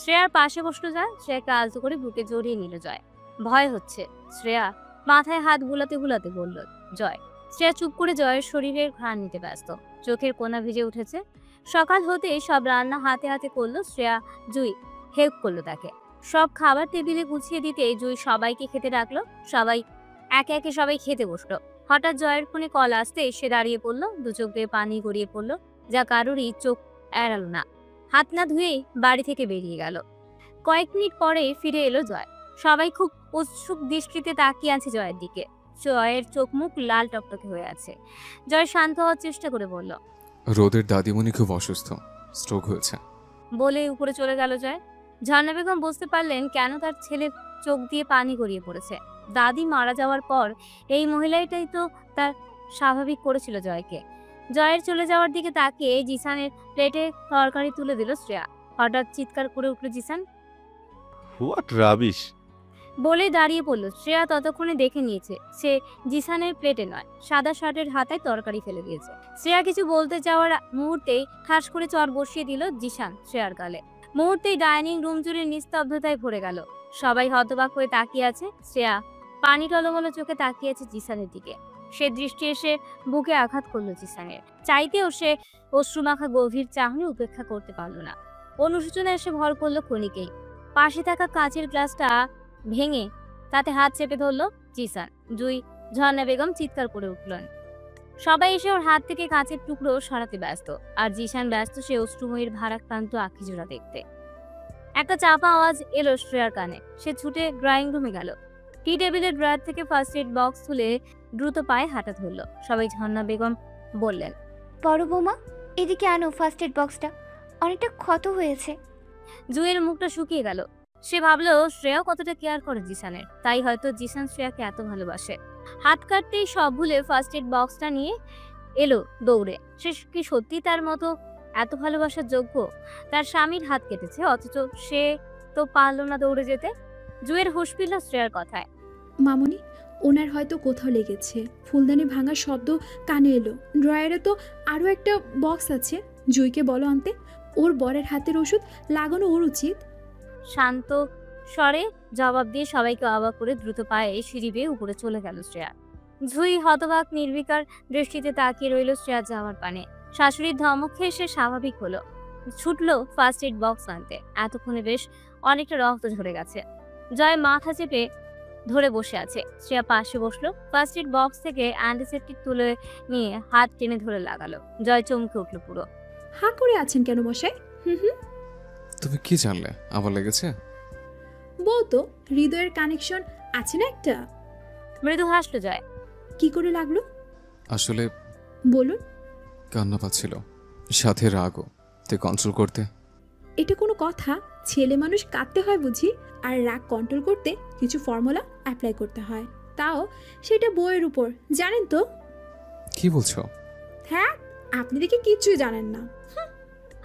শ্রেয়ার পাশে বসলো জয়, শ্রেয়াকে আলতো করে বুকে জড়িয়ে নিল জয়। ভয় হচ্ছে। শ্রেয়া মাথায় হাত বুলাতে বুলাতে বলল জয়। শ্রেয়া চুপ করে জয়ের শরীরের ঘ্রাণ নিতে ব্যস্ত, চোখের কোনা ভিজে উঠেছে। সকাল হতে সব রান্না হাতে হাতে করলো শ্রেয়া। জুই হেল্প করলো তাকে। সব খাবার টেবিলে গুছিয়ে দিতে জুই সবাইকে খেতে ডাকলো। সবাই একে একে সবাই খেতে বসলো। হঠাৎ জয়ের ফোনে কল আসতে সে দাঁড়িয়ে পড়লো, দু চোখ দিয়ে পানি গড়িয়ে পড়লো, যা কারোরই চোখ এড়ালো না। হাত না ধুয়েই বাড়ি থেকে বেরিয়ে গেল। কয়েক মিনিট পরে ফিরে এলো জয়। সবাই খুব উৎসুক দৃষ্টিতে তাকিয়ে আছে জয়ের দিকে। জয়ের চোখ মুখ লাল টকটকে হয়ে আছে। জয় শান্ত হওয়ার চেষ্টা করে বলল, রোদের দাদিমণি খুব অসুস্থ, স্ট্রোক হয়েছে। বলে উপরে চলে গেল জয়। ঝর্ণা বেগম বুঝতে পারলেন কেন তার ছেলের চোখ দিয়ে পানি গড়িয়ে পড়েছে। দাদি মারা যাওয়ার পর এই মহিলাটাই তো তার স্বাভাবিক করেছিল জয়কে। জয়ের চলে যাওয়ার দিকে তাকিয়ে জিসানের প্লেটে তরকারি তুলে দিল শ্রেয়া। হঠাৎ চিৎকার করে উঠল জিসান। What rubbish! বলে দাঁড়িয়ে পড়ল। শ্রেয়া ততক্ষণে দেখে নিয়েছে সে জিসানের প্লেটে নয়, সাদা শার্টের হাতায় তরকারি ফেলে দিয়েছে। শ্রেয়া কিছু বলতে যাওয়ার মুহূর্তেই ঠাস করে চর বসিয়ে দিল জিসান শ্রেয়ার গালে। মুহূর্তেই ডাইনিং রুম জুড়ে নিস্তব্ধতায় ভরে গেল। সবাই হতবাক হয়ে তাকিয়ে আছে। শ্রেয়া পানি টলমলো চোখে তাকিয়ে আছে জিসানের দিকে। সে দৃষ্টি এসে বুকে আঘাত করলো জিসানের। চাইতেও সে অশ্রুমাখা গভীর চাহনি উপেক্ষা করতে পারল না। অনুশোচনা এসে ভর করলো ক্ষণিকেই। পাশে থাকা কাঁচের গ্লাসটা ভেঙে তাতে হাত চেপে ধরলো জিসান। জুই, ঝর্ণা বেগম চিৎকার করে উঠলেন। সবাই এসে ওর হাত থেকে কাঁচের টুকরো সরাতে ব্যস্ত, আর জিসান ব্যস্ত সে অশ্রুময়ীর ভারাক্রান্ত আঁখিজোড়া দেখতে। একটা চাপা আওয়াজ এলো শ্রেয়ার কানে। সে ছুটে ড্রয়িং রুমে গেল। টি টেবিলের ড্রয়ার থেকে ফার্স্ট এড বক্স তুলে দ্রুত পায়ে হাঁটা ধরলো। সবাই ঝর্ণা বেগম বললেন, বড় বৌমা, এদিকে আনো ফার্স্ট এড বক্সটা, অনেকটা ক্ষত হয়েছে। জুয়ের মুখটা শুকিয়ে গেল। সে ভাবলো শ্রেয়াও কতটা কেয়ার করে জিসানের, তাই হয়তো জিসান শ্রেয়াকে এত ভালোবাসে। হাত কাটতেই সব ভুলে ফার্স্ট এড বক্সটা নিয়ে এলো দৌড়ে। সে কি সত্যি তার মতো এত ভালোবাসার যোগ্য? তার স্বামীর হাত কেটেছে, অথচ সে তো পারলো না দৌড়ে যেতে। জুয়ের হুঁশ ফিরল শ্রেয়ার কথায়। মামুনি, ওনার হয়তো কোথাও লেগেছে। ফুলদানি ভাঙার শব্দ কানে এলো। ড্রয়ারে তো আরও একটা বক্স আছে, জুইকে বলো আনতে। ওর বরের হাতের ওষুধ লাগানো ওর উচিত। শান্ত স্বরে জবাব দিয়ে সবাইকে অবাক করে দ্রুত পায়ে সিঁড়ি বেয়ে উপরে চলে গেল শ্রেয়া। জুই হতবাক নির্বিকার দৃষ্টিতে তাকিয়ে রইল শ্রেয়ার যাওয়ার পানে। শাশুড়ির ধমক খেয়ে সে স্বাভাবিক হলো, ছুটলো ফার্স্ট এড বক্স আনতে। এতক্ষণে বেশ অনেকটা রক্ত ঝরে গেছে। জয় মাথা চেপে ধরে বসে আছে। শ্রেয়া পাশে বসলো। ফার্স্ট এড বক্স থেকে অ্যান্টিসেপটিক তুলে নিয়ে হাত টেনে ধরে লাগালো। জয় চমকে উঠলো পুরো। হা করে আছেন কেন মশাই? তুমি কি জানলে আমার লেগেছে? বউ তো, হৃদয়ের কানেকশন আছে না একটা। মৃদু হাসলো জয়। কি করে লাগলো? আসলে বলুন। কান্না পাচ্ছিল, সাথে রাগও, তে কন্ট্রোল করতে। এটা কোনো কথা? ছেলে মানুষ কাঁদতে হয় বুঝি? আর রাগ কন্ট্রোল করতে কিছু ফর্মুলা অ্যাপ্লাই করতে হয়, তাও সেটা বইয়ের উপর, জানেন তো? কি বলছো? হ্যাঁ, আপনি দেখে কিচ্ছুই জানেন না।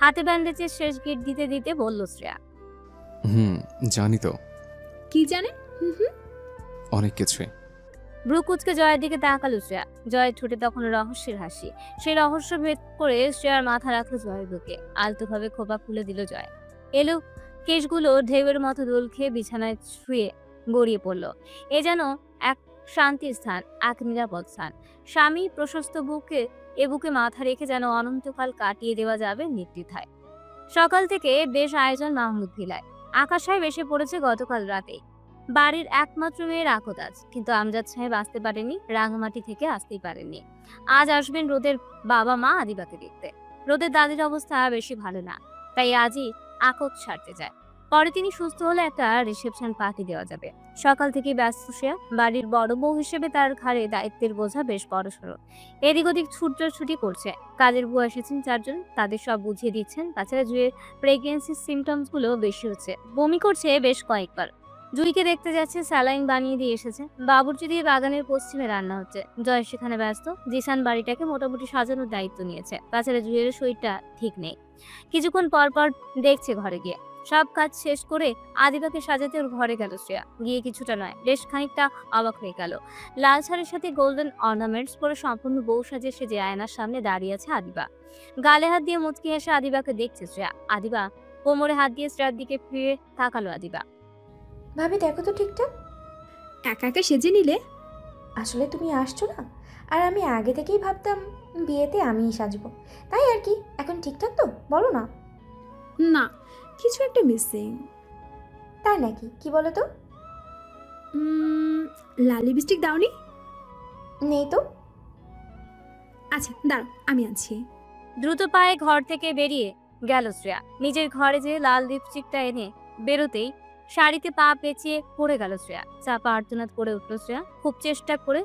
হাতে ব্যান্ডেজের শেষ গিট দিতে দিতে বলল শ্রেয়া। জানি তো। কি জানেন? অনেক কিছুই। ব্রু কুচকে জয়ের দিকে তাকালো শ্রেয়া। জয়ের ঠোঁটে তখন রহস্যের হাসি। সেই রহস্য ভেদ করে শ্রেয়ার মাথা রাখলো জয়ের বুকে। আলতোভাবে খোপা খুলে দিল জয়। এলো কেশগুলো ঢেউয়ের মতো দোল খেয়ে বিছানায় শুয়ে গড়িয়ে পড়ল। এ যেন এক শান্তির স্থান, এক নিরাপদ স্থান। স্বামী প্রশস্ত বুকে মাথা রেখে যেন অনন্তকাল কাটিয়ে দেওয়া যাবে নির্দ্বিধায়। সকাল থেকে বেশ আয়োজন মাহমুদ ভিলায়। আকাশায় বেশে পড়েছে গতকাল রাতেই। বাড়ির একমাত্র মেয়ের আকতাজ, কিন্তু আমজাদ সাহেব আসতে পারেনি, রাঙামাটি থেকে আসতেই পারেননি। আজ আসবেন রোদের বাবা মা আদিবাকে দেখতে। রোদের দাদির অবস্থা বেশি ভালো না, তাই আজই আকত ছাড়তে যায়। পরে তিনি সুস্থ হলে একটা রিসেপশন পার্টি দেওয়া যাবে। সকাল থেকে ব্যস্ত সে, বাড়ির বড় বউ হিসেবে তার ঘাড়ে দায়িত্বের বোঝা বেশ বড়সড়। এদিক ওদিক ছুটি করছে। কাজের বুয়া এসেছেন 4 জন, তাদের সব বুঝিয়ে দিচ্ছেন। তাছাড়া জুয়ের প্রেগনেন্সির সিমটমস গুলো বেশি হচ্ছে, বমি করছে বেশ কয়েকবার। জুইকে দেখতে যাচ্ছে, স্যালাইন বানিয়ে দিয়ে এসেছে। বাবুর্চি দিয়ে বাগানের পশ্চিমে রান্না হচ্ছে। জয় সেখানে ব্যস্ত। জিসান বাড়িটাকে মোটামুটি সাজানোর দায়িত্ব নিয়েছে। তাছাড়া জুয়ের শরীরটা ঠিক নেই। কিছুক্ষণ পর পর দেখছে ঘরে গিয়ে। সব কাজ শেষ করে আদিবাকে সাজাতে ওর ঘরে গেল শ্রেয়া। গিয়ে কিছুটা নয়, বেশ খানিকটা অবাক হয়ে গেল। লাল শাড়ির সাথে গোল্ডেন অর্নামেন্টস পরে সম্পূর্ণ বউ সাজে সেজে আয়নার সামনে দাঁড়িয়ে আছে আদিবা। গালে হাত দিয়ে মুচকি এসে আদিবাকে দেখছে শ্রেয়া। আদিবা কোমরে হাত দিয়ে শ্রেয়ার দিকে ফিরে তাকালো আদিবা। ভাবি দেখো তো ঠিকঠাক। একা একা সেজে নিলে? আসলে তুমি আসছো না, আর আমি আগে থেকেই ভাবতাম বিয়েতে আমিই সাজবো, তাই আর কি। এখন ঠিকঠাক তো, বলো না। না, কিছু একটা মিসিং। তাই নাকি? কি বলো তো? লাল লিপস্টিক দাওনি? নেই তো। আচ্ছা দাঁড়াও, আমি আনছি। দ্রুত পায়ে ঘর থেকে বেরিয়ে গেল শ্রেয়া। নিজের ঘরে যে লাল লিপস্টিকটা এনে বেরোতেই শাড়িতে পা পেঁচিয়ে পড়ে গেল শ্রেয়া। চাপা আর্তনাদ করে উঠলো শ্রেয়া। খুব চেষ্টা করে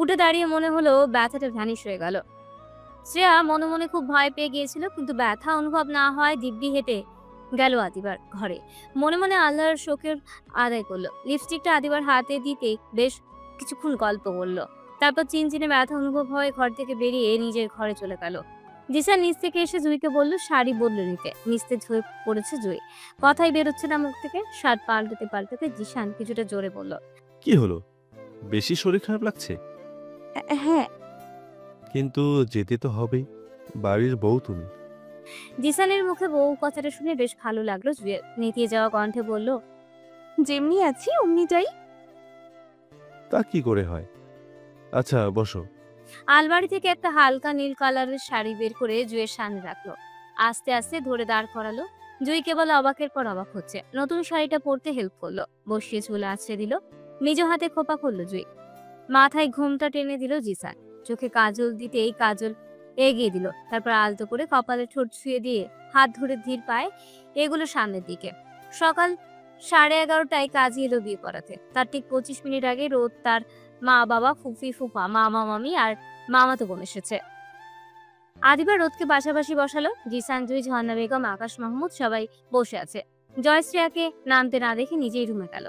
উঠে দাঁড়িয়ে মনে হলো ব্যথাটা ভ্যানিশ হয়ে গেল। শ্রেয়া মনে মনে খুব ভয় পেয়ে গিয়েছিল, কিন্তু ব্যথা অনুভব না হয় দিব্যি হেঁটে গেল আদিবার ঘরে। মনে মনে আল্লাহর শোকের আদায় করলো। লিপস্টিকটা আদিবার হাতে দিতেই বেশ কিছুক্ষণ গল্প করলো। তারপর চিনচিনে ব্যথা অনুভব হয়ে ঘর থেকে বেরিয়ে নিজের ঘরে চলে গেল। জিসান নিচ থেকে এসে জুইকে বলল শাড়ি বদলে নিতে। নিস্তেজ হয়ে পড়েছে জুই, কথাই বেরোচ্ছে না মুখ থেকে। শার্ট পাল্টাতে জিসান কিছুটা জোরে বলল, কি হলো? বেশি শরীর খারাপ লাগছে? হ্যাঁ। কিন্তু যেতে তো হবেই, বাড়ির বউ তুমি। জিসানের মুখে বউ কথাটা শুনে বেশ ভালো লাগলো জুয়ের। নেতিয়ে যাওয়া কণ্ঠে বলল, যেমনি আছি অমনি যাই। তা কি করে হয়? আচ্ছা বসো। আলমারি থেকে একটা হালকা নীল কালারের শাড়ি বের করে জুয়ের সামনে রাখলো। আস্তে আস্তে ধরে দাঁড় করালো। জুই কেবল অবাকের পর অবাক হচ্ছে। নতুন শাড়িটা পরতে হেল্প করলো, বসিয়ে চুল আছড়ে দিল। নিজ হাতে খোপা করলো জুই। মাথায় ঘুমটা টেনে দিল জিসান। চোখে কাজল দিতেই কাজল এগিয়ে দিল। তারপর আলতো করে কপালে ঠোঁট ছুঁয়ে দিয়ে হাত ধরে ধীর পায়ে এগুলো সামনের দিকে। সকাল 11:30টায় কাজী এলো বিয়ে করাতে। তার ঠিক 25 মিনিট আগে রোদ তার মা বাবা, ফুফি ফুফা, মামা মামি আর মামাতো বোন এসেছে। আদিবা রোদকে পাশাপাশি বসালো। জিসান, জুই, ঝর্ণা বেগম, আকাশ মাহমুদ সবাই বসে আছে। জয় শ্রেয়াকে নামতে না দেখে নিজেই রুমে গেল।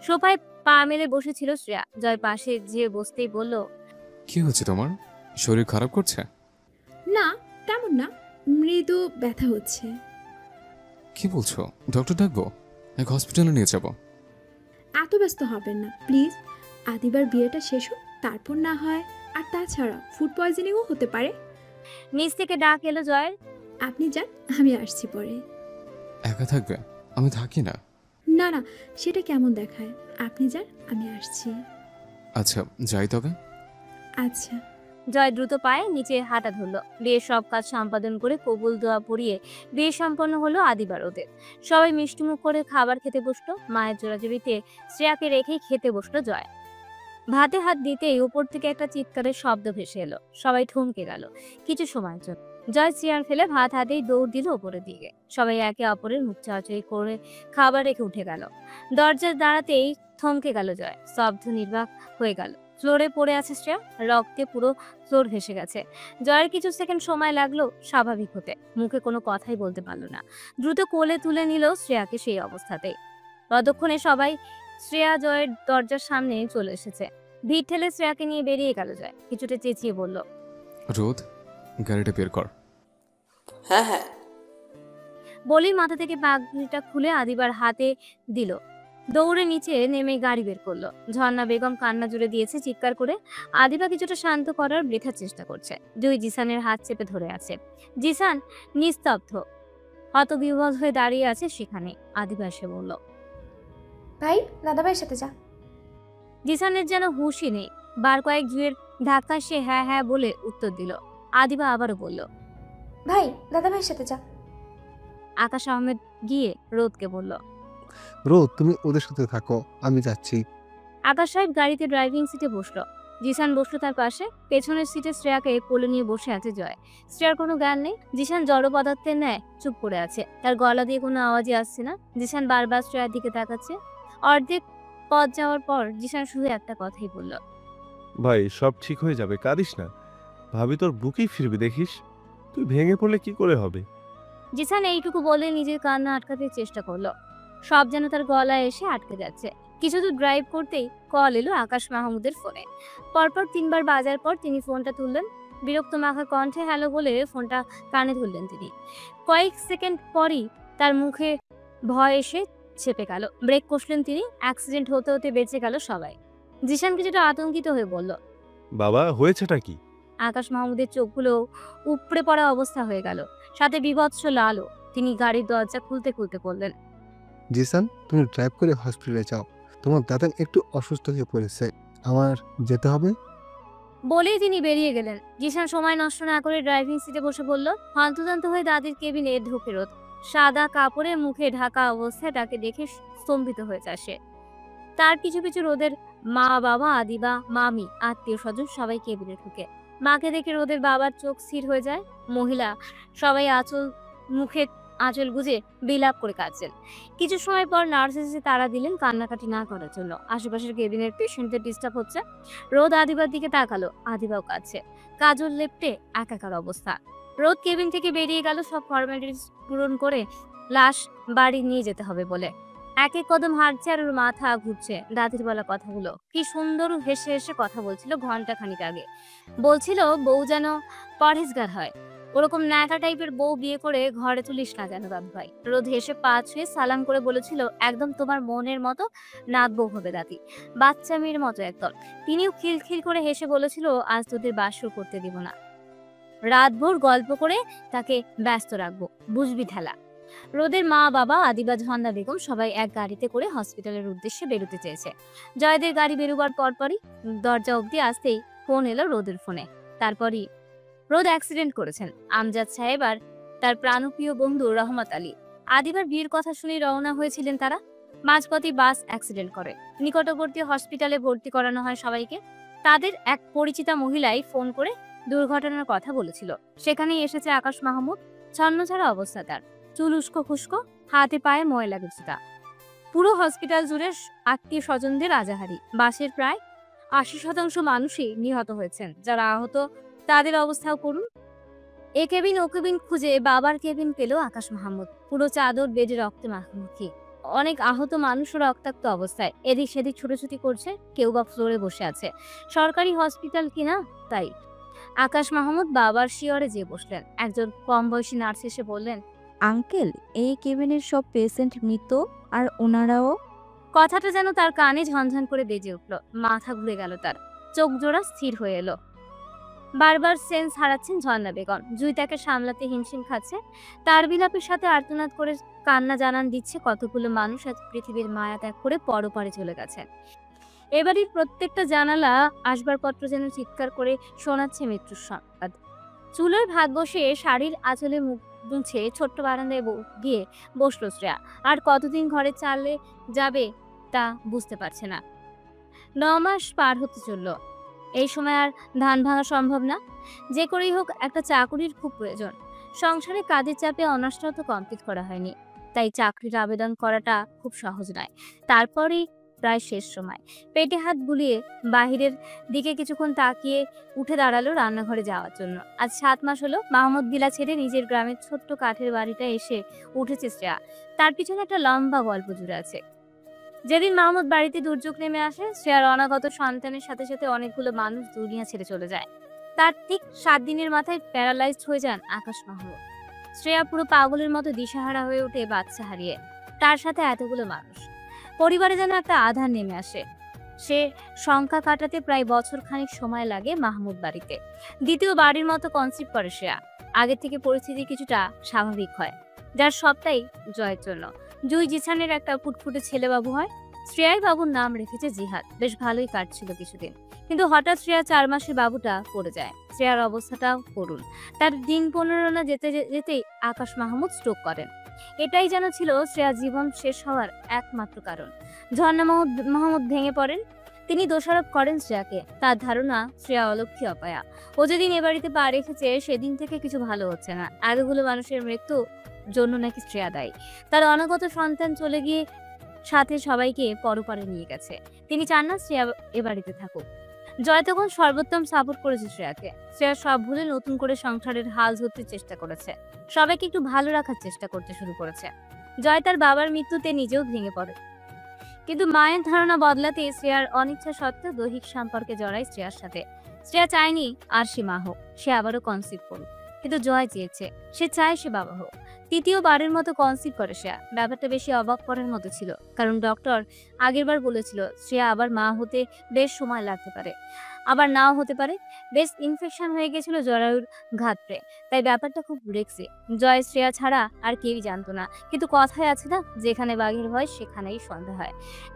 সোফায় পা মেলে বসেছিল শ্রেয়া। জয় পাশে যেয়ে বসতেই বলল, কি হচ্ছে তোমার? শরীর খারাপ করছে? না তেমন না, মৃদু ব্যথা হচ্ছে। কি বলছো? ডক্টর ডাকবো? এক হসপিটালে নিয়ে যাব। এত ব্যস্ত হবেন না প্লিজ। আদিবার বিয়েটা শেষ হোক, তারপর না হয়। আর তাছাড়া ফুড পয়জনিংও হতে পারে। নিচ থেকে ডাক এলো জয়ের। আপনি যান, আমি আসছি পরে। একা থাকবে? আমি থাকি না। না না, সেটা কেমন দেখায়। আপনি যান, আমি আসছি। আচ্ছা যাই তবে। আচ্ছা। জয় দ্রুত পায়ে নিচে হাঁটা ধরলো। বিয়ের সব কাজ সম্পাদন করে কবুল দোয়া পড়িয়ে বিয়ে সম্পন্ন হলো আদিবার ওদের। সবাই মিষ্টিমুখ করে খাবার খেতে বসলো। মায়ের জোরাজুরিতে শ্রেয়াকে রেখেই খেতে বসলো জয়। ভাতে হাত দিতেই উপর থেকে একটা চিৎকারের শব্দ ভেসে এলো। সবাই থমকে গেল কিছু সময়ের জন্য। জয় চেয়ার ফেলে ভাত হাতেই দৌড় দিল উপরের দিকে। সবাই একে অপরের মুখ চাওয়াচাই করে খাবার রেখে উঠে গেল। দরজায় দাঁড়াতেই থমকে গেল জয়। স্তব্ধ নির্বাক হয়ে গেল। ফ্লোরে পড়ে আছে শ্রেয়া, রক্তে পুরো ফ্লোর ভেসে গেছে। জয়ের কিছু সেকেন্ড সময় লাগলো স্বাভাবিক হতে। মুখে কোনো কথাই বলতে পারলো না। দ্রুত কোলে তুলে নিল শ্রেয়াকে সেই অবস্থাতেই। ততক্ষণে সবাই শ্রেয়া জয়ের দরজার সামনে চলে এসেছে। ভিড় ঠেলে শ্রেয়াকে নিয়ে বেরিয়ে গেল জয়। কিছুটা চেঁচিয়ে বলল, রোদ, গাড়িটা বের কর। হ্যাঁ হ্যাঁ। বলেই মাথা থেকে পাগড়িটা খুলে আদিবার হাতে দিল। দৌড়ে নিচে নেমে গাড়ি বের করলো। ঝর্ণা বেগম কান্না জুড়ে দিয়েছে চিৎকার করে। আদিবা কিছুটা শান্ত করার বৃথা চেষ্টা করছে। দুই জিসানের হাত চেপে ধরে আছে। জিসান নিস্তব্ধ হতবিহ্বল হয়ে দাঁড়িয়ে আছে সেখানে। আদিবা এসে বলল, ভাই দাদাভাইয়ের সাথে যা। জিসানের যেন হুঁশই নেই। বার কয়েক জুয়ের ধাক্কা সে হ্যাঁ হ্যাঁ বলে উত্তর দিল। আদিবা আবারও বলল, ভাই দাদাভাইয়ের সাথে যা। আকাশ আহমেদ গিয়ে রোদকে বলল, রোদ তুমি ওদের সাথে থাকো, আমি যাচ্ছি। আকাশ সাহেব গাড়িতে ড্রাইভিং সিটে বসলো। জিসান বসলো তার পাশে। পেছনের সিটে শ্রেয়াকে কোলে নিয়ে বসে আছে জয়। শ্রেয়ার কোনো জ্ঞান নেই। জিসান জড় পদার্থের ন্যায় চুপ করে আছে, তার গলা দিয়ে কোনো আওয়াজই আসছে না। জিসান বারবার শ্রেয়ার দিকে তাকাচ্ছে। অর্ধেক পথ যাওয়ার পর জিসান শুধু একটা কথাই বলল, ভাই সব ঠিক হয়ে যাবে, কাঁদিস না। ভাবি তোর বুকেই ফিরবি, দেখিস। তুই ভেঙে পড়লে কি করে হবে? জিসান এইটুকু বলে নিজের কান্না আটকাতে চেষ্টা করলো। সব যেন তার গলায় এসে আটকে যাচ্ছে। কিছু দূর ড্রাইভ করতেই কল এলো আকাশ মাহমুদের ফোনে। পরপর 3 বার বাজার পর তিনি ফোনটা তুললেন। বিরক্ত মাখা কণ্ঠে হ্যালো বলে ফোনটা কানে ধরলেন তিনি। কয়েক সেকেন্ড পরই তার মুখে ভয় এসে চেপে গেল। ব্রেক কষলেন তিনি। অ্যাক্সিডেন্ট হতে হতে বেঁচে গেল সবাই। জিসান কিছুটা আতঙ্কিত হয়ে বলল, বাবা হয়েছেটা কি? আকাশ মাহমুদের চোখগুলো উপড়ে পড়া অবস্থা হয়ে গেল, সাথে বিভৎস লালও। তিনি গাড়ির দরজা খুলতে খুলতে বললেন, জিসান, তুমি ড্রাইভ করে হসপিটালে যাও। তোমার দাদা একটু অসুস্থ হয়ে পড়েছে, আমার যেতে হবে। বলেই তিনি বেরিয়ে গেলেন। জিসান সময় নষ্ট না করে ড্রাইভিং সিটে বসে বলল, হন্তদন্ত হয়ে দাদির কেবিনে ঢুকে রোদ। সাদা কাপড়ে মুখে ঢাকা অবস্থায় তাকে দেখে স্তম্ভিত হয়ে যায় সে। তার পিছু পিছু রোদের মা, বাবা, আদিবা, মামি, আত্মীয় স্বজন সবাই কেবিনে ঢুকে। মাকে দেখে রোদের বাবার চোখ স্থির হয়ে যায়। মহিলা সবাই মুখে আঁচল গুজে বিলাপ করে কাঁদছেন। কিছু সময় পর নার্স এসে তাড়া দিলেন কান্নাকাটি না করার জন্য। আশেপাশের কেবিনের পেশেন্টদের ডিস্টার্ব হচ্ছে। রোদ আদিবার দিকে তাকালো, আদিবাও কাঁদছে, কাজল লেপটে একাকার অবস্থা। রোদ কেবিন থেকে বেরিয়ে গেল সব ফর্মালিটিস পূরণ করে লাশ বাড়ি নিয়ে যেতে হবে বলে। এক এক কদম হাঁটছে আর ওর মাথা ঘুরছে। দাদির বলা কথাগুলো কি সুন্দর হেসে হেসে কথা বলছিল ঘন্টা খানিক আগে। বলছিল বউ যেন পরহেজগার হয়, ওরকম ন্যাকা টাইপের বউ বিয়ে করে ঘরে তুলিস না যেন দাদু ভাই। রোদ হেসে পা ছুঁয়ে সালাম করে বলেছিল, একদম তোমার মনের মতো নাত বউ হবে দাদি, বাচ্চা মেয়ের মতো একদম। তিনিও খিলখিল করে হেসে বলেছিল, আজ তোদের বাসর করতে দিব না, রাতভর গল্প করে তাকে ব্যস্ত রাখবো, বুঝবি ঠেলা। রোদের মা, বাবা, আদিবা, ঝর্ণা বেগম সবাই এক গাড়িতে করে হসপিটালের উদ্দেশ্যে বেরোতে চেয়েছে। জয়দের গাড়ি বেরোবার পরপরই দরজা অবধি আসতেই ফোন এলো রোদের ফোনে। তারপরই রোদ অ্যাক্সিডেন্ট করেছেন। আমজাদ সাহেব আর তার প্রাণপ্রিয় বন্ধু রহমত আলী। আদিবার বিয়ের কথা শুনে রওনা হয়েছিলেন তারা। মাঝপথে বাস অ্যাক্সিডেন্ট করে। নিকটবর্তী হসপিটালে ভর্তি করানো হয় সবাইকে। তাদের এক পরিচিতা মহিলাই ফোন করে দুর্ঘটনার কথা বলেছিল। সেখানেই এসেছে আকাশ মাহমুদ। ছন্নছাড়া অবস্থা তার, চুল উস্কো খুস্কো, হাতে পায়ে ময়লা কিছুটা। পুরো হসপিটাল জুড়ে আত্মীয় স্বজনদের আজাহারি। বাসের প্রায় 80% মানুষই নিহত হয়েছেন। যারা আহত তাদের অবস্থাও করুন। এ কেবিন ও কেবিন খুঁজে বাবার কেবিন পেল আকাশ মাহমুদ। পুরো চাদর বেডে রক্তে মাখামাখি। অনেক আহত মানুষও রক্তাক্ত অবস্থায় এদিক সেদিক ছুটোছুটি করছে, কেউ বা ফ্লোরে বসে আছে। সরকারি হসপিটাল কিনা তাই। আকাশ মাহমুদ বাবার শিয়রে যেয়ে বসলেন। একজন কম বয়সী নার্স এসে বললেন, আঙ্কেল, এই কেবিনের সব পেশেন্ট মৃত, আর ওনারাও। কথাটা যেন তার কানে ঝনঝন করে বেজে উঠল। মাথা ঘুরে গেল তার, চোখ জোড়া স্থির হয়ে এলো। বারবার সেন্স হারাচ্ছেন ঝর্ণা বেগম। জুই তাকে সামলাতে হিমশিম খাচ্ছে। তার বিলাপের সাথে আর্তনাদ করে কান্না জানান দিচ্ছে কতগুলো মানুষ আজ পৃথিবীর মায়া ত্যাগ করে পরপারে চলে গেছেন। এবারের প্রত্যেকটা জানালা আসবাবপত্র যেন চিৎকার করে শোনাচ্ছে মৃত্যুর সংবাদ। চুলোয় ভাত বসে শাড়ির আঁচলে মুখ মুছে ছোট্ট বারান্দায় গিয়ে বসলো শ্রেয়া। আর কতদিন ঘরে চালে যাবে তা বুঝতে পারছে না। 9 মাস পার হতে চলল। এই সময় আর ধান ভাঙা সম্ভব না। যে করেই হোক একটা চাকরির খুব প্রয়োজন। সংসারে কাজের চাপে অনার্সটাও তো কমপ্লিট করা হয়নি, তাই চাকরির আবেদন করাটা খুব সহজ নয়। তারপরেই প্রায় শেষ সময়। পেটে হাত বুলিয়ে বাহিরের দিকে কিছুক্ষণ তাকিয়ে উঠে দাঁড়ালো রান্নাঘরে যাওয়ার জন্য। আজ 7 মাস হলো মাহমুদ বিলা ছেড়ে নিজের গ্রামের ছোট্ট কাঠের বাড়িটা এসে উঠেছে শ্রেয়া। তার পিছনে একটা লম্বা গল্প জুড়ে আছে। যেদিন মাহমুদ বাড়িতে দুর্যোগ নেমে আসে, শ্রেয়ার অনাগত সন্তানের সাথে সাথে অনেকগুলো মানুষ দুনিয়া ছেড়ে চলে যায়। তার ঠিক 7 দিনের মাথায় প্যারালাইজড হয়ে যান আকাশ মাহমুদ। শ্রেয়া পুরো পাগলের মতো দিশাহারা হয়ে ওঠে বাচ্চা হারিয়ে। তার সাথে এতগুলো মানুষ, পরিবারে যেন একটা আধার নেমে আসে। সে সংখ্যা কাটাতে প্রায় বছর খানিক সময় লাগে মাহমুদ বাড়িতে। দ্বিতীয় বাড়ির মতো কনসেপ্ট করে শ্রেয়া। আগের থেকে পরিস্থিতি কিছুটা স্বাভাবিক হয়, যার সবটাই জয়ের জন্য। জুই জিসানের একটা ফুটফুটে ছেলে বাবু হয়। শ্রেয়াই বাবুর নাম রেখেছে জিহাদ। বেশ ভালোই কাটছিল কিছুদিন, কিন্তু হঠাৎ শ্রেয়া 4 মাসের বাবুটা পড়ে যায়। শ্রেয়ার অবস্থাটাও করুন। তার দিন 15 না যেতে যেতেই আকাশ মাহমুদ স্ট্রোক করেন। এটাই যেন ছিল শ্রেয়া জীবন শেষ হওয়ার একমাত্র কারণ। ঝর্ণা মাহমুদ ভেঙে পড়েন। তিনি দোষারোপ করেন শ্রেয়াকে। তার ধারণা শ্রেয়া অলক্ষী অপয়া। ও যেদিন এ বাড়িতে পা রেখেছে সেদিন থেকে কিছু ভালো হচ্ছে না। এতগুলো মানুষের মৃত্যু জন্য নাকি শ্রেয়া দায়ী। তার অনাগত সন্তান চলে গিয়ে সাথে সবাইকে পরপারে নিয়ে গেছে। তিনি চান না শ্রেয়া এ বাড়িতে থাকুক। জয় তখন সর্বোত্তম সাপোর্ট করেছে শ্রেয়াকে। শ্রেয়া সব ভুলে নতুন করে সংসারের হাল ধরতে চেষ্টা করেছে। সবাইকে একটু ভালো রাখার চেষ্টা করতে শুরু করেছে। জয় তার বাবার মৃত্যুতে নিজেও ভেঙে পড়ে, কিন্তু মায়ের ধারণা বদলাতে শ্রেয়ার অনিচ্ছা সত্ত্বেও দৈহিক সম্পর্কে জড়ায় শ্রেয়ার সাথে। শ্রেয়া চায়নি আর সে মা হোক, সে আবারও কনসিভ করুক, কিন্তু জয় চেয়েছে, সে চায় সে বাবা হোক। তৃতীয়বারের মতো কনসিভ করে শ্রেয়া। ব্যাপারটা বেশি অবাক করার মতো ছিল, কারণ ডক্টর আগেরবার বলেছিল শ্রেয়া আবার মা হতে বেশ সময় লাগতে পারে, আবার নাও হতে পারে। বেশ ইনফেকশন হয়ে গেছিল জরায়ুর ঘাতরে, তাই ব্যাপারটা খুব রিস্কি। জয় শ্রেয়া ছাড়া আর কেউই জানতো না, কিন্তু কথায় আছে না, যেখানে বাঘের ভয় সেখানেই সন্ধ্যা হয়।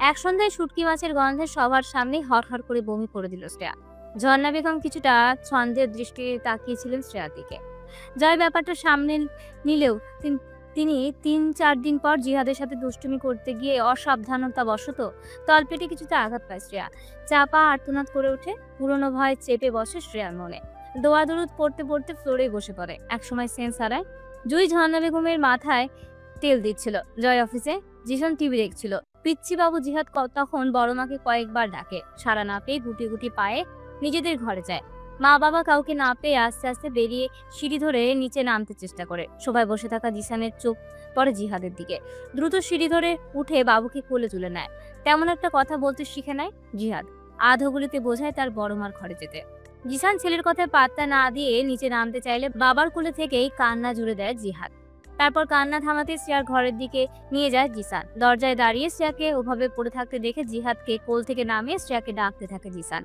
এক সন্ধ্যায় শুটকি মাছের গন্ধে সবার সামনে হড়হড় করে বমি করে দিল শ্রেয়া। ঝর্ণা বেগম কিছুটা সন্দেহের দৃষ্টি তাকিয়েছিলেন শ্রেয়ার দিকে। জয় ব্যাপারটা সামনে নিলেও তিনি ৩-৪ দিন পর জিহাদের সাথে দুষ্টুমি করতে গিয়ে অসাবধানতা বশত তলপেটে কিছুটা আঘাত পায় শ্রেয়া। চাপা আর্তনাদ করে ওঠে, পুরনো ভয় চেপে বসে শ্রেয়ার মনে। দোয়া দরুদ পড়তে পড়তে ফ্লোরে বসে পড়ে। একসময় সেন্স হারায়। জুই ঝর্ণা বেগমের মাথায় তেল দিচ্ছিল, জয় অফিসে জিশন টিভি দেখছিল। পিচ্ছি বাবু জিহাদ তখন বড় মাকে কয়েকবার ডাকে, সারা না পেয়ে গুটি গুটি পায়ে নিজেদের ঘরে যায়। মা বাবা কাউকে না পেয়ে আস্তে আস্তে বেরিয়ে সিঁড়ি ধরে নিচে নামতে চেষ্টা করে। সবাই বসে থাকা জিসানের চোখ পড়ে জিহাদের দিকে। দ্রুত সিঁড়ি ধরে উঠে বাবুকে কোলে তুলে নেয়। তেমন একটা কথা বলতে শিখে নেয় জিহাদ। আধগুলিতে বোঝায় তার বড় মার ঘরে যেতে। জিসান ছেলের কথায় পাত্তা না দিয়ে নিচে নামতে চাইলে বাবার কোলে থেকেই কান্না জুড়ে দেয় জিহাদ। তারপর কান্না থামাতে শ্রেয়ার ঘরের দিকে নিয়ে যায় জিসান। দরজায় দাঁড়িয়ে শ্রেয়াকে ওভাবে পড়ে থাকতে দেখে জিহাদকে কোল থেকে নামিয়ে শ্রেয়াকে ডাকতে থাকে জিসান।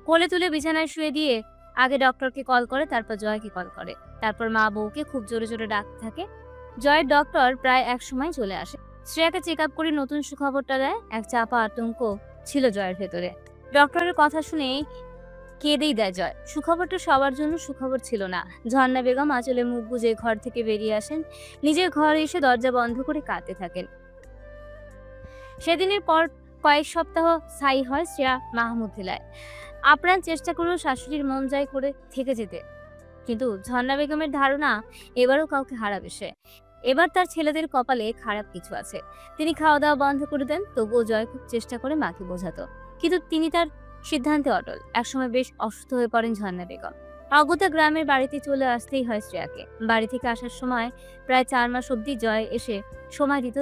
কোলে তুলে বিছানায় শুয়ে দিয়ে আগে ডক্টরকে কল করে, তারপর জয়কে কল করে, তারপর মা বউকে খুব জোরে জোরে ডাকতে থাকে। জয়ের ডক্টর প্রায় এক সময় চলে আসে। শ্রেয়াকে চেক আপ করে নতুন সুখবরটা দেয়। এক চাপা আতঙ্ক ছিল জয়ের ভেতরে। ডক্টরের কথা শুনে কেঁদেই দেয় জয়। সুখবরটা সবার জন্য সুখবর ছিল না। ঝর্ণা বেগম আঁচলে মুখ গুজে ঘর থেকে বেরিয়ে আসেন, নিজের ঘরে এসে দরজা বন্ধ করে কাঁদতে থাকেন। সেদিনের পর কয়েক সপ্তাহ স্থায়ী হয় শ্রেয়া মাহমুদ ভিলায়। আপ্রাণ চেষ্টা করেও শাশুড়ির মন জয় করে থেকে যেতে, কিন্তু ঝর্ণা বেগমের ধারণা এবারও কাউকে হারাবে সে। এবার তার ছেলেদের কপালে খারাপ কিছু আছে। তিনি খাওয়া দাওয়া বন্ধ করে দেন, তবুও জয় খুব চেষ্টা করে মাকে বোঝাতো, কিন্তু তিনি তার সিদ্ধান্তে অটল। একসময় বেশ অসুস্থ হয়ে পড়েন ঝর্ণা বেগম। অগত্যা গ্রামের বাড়িতে চলে আসতেই হয় শ্রেয়াকে। বাড়ি থেকে আসার সময় প্রায় 4 মাস অবধি জয় এসে সময় দিত,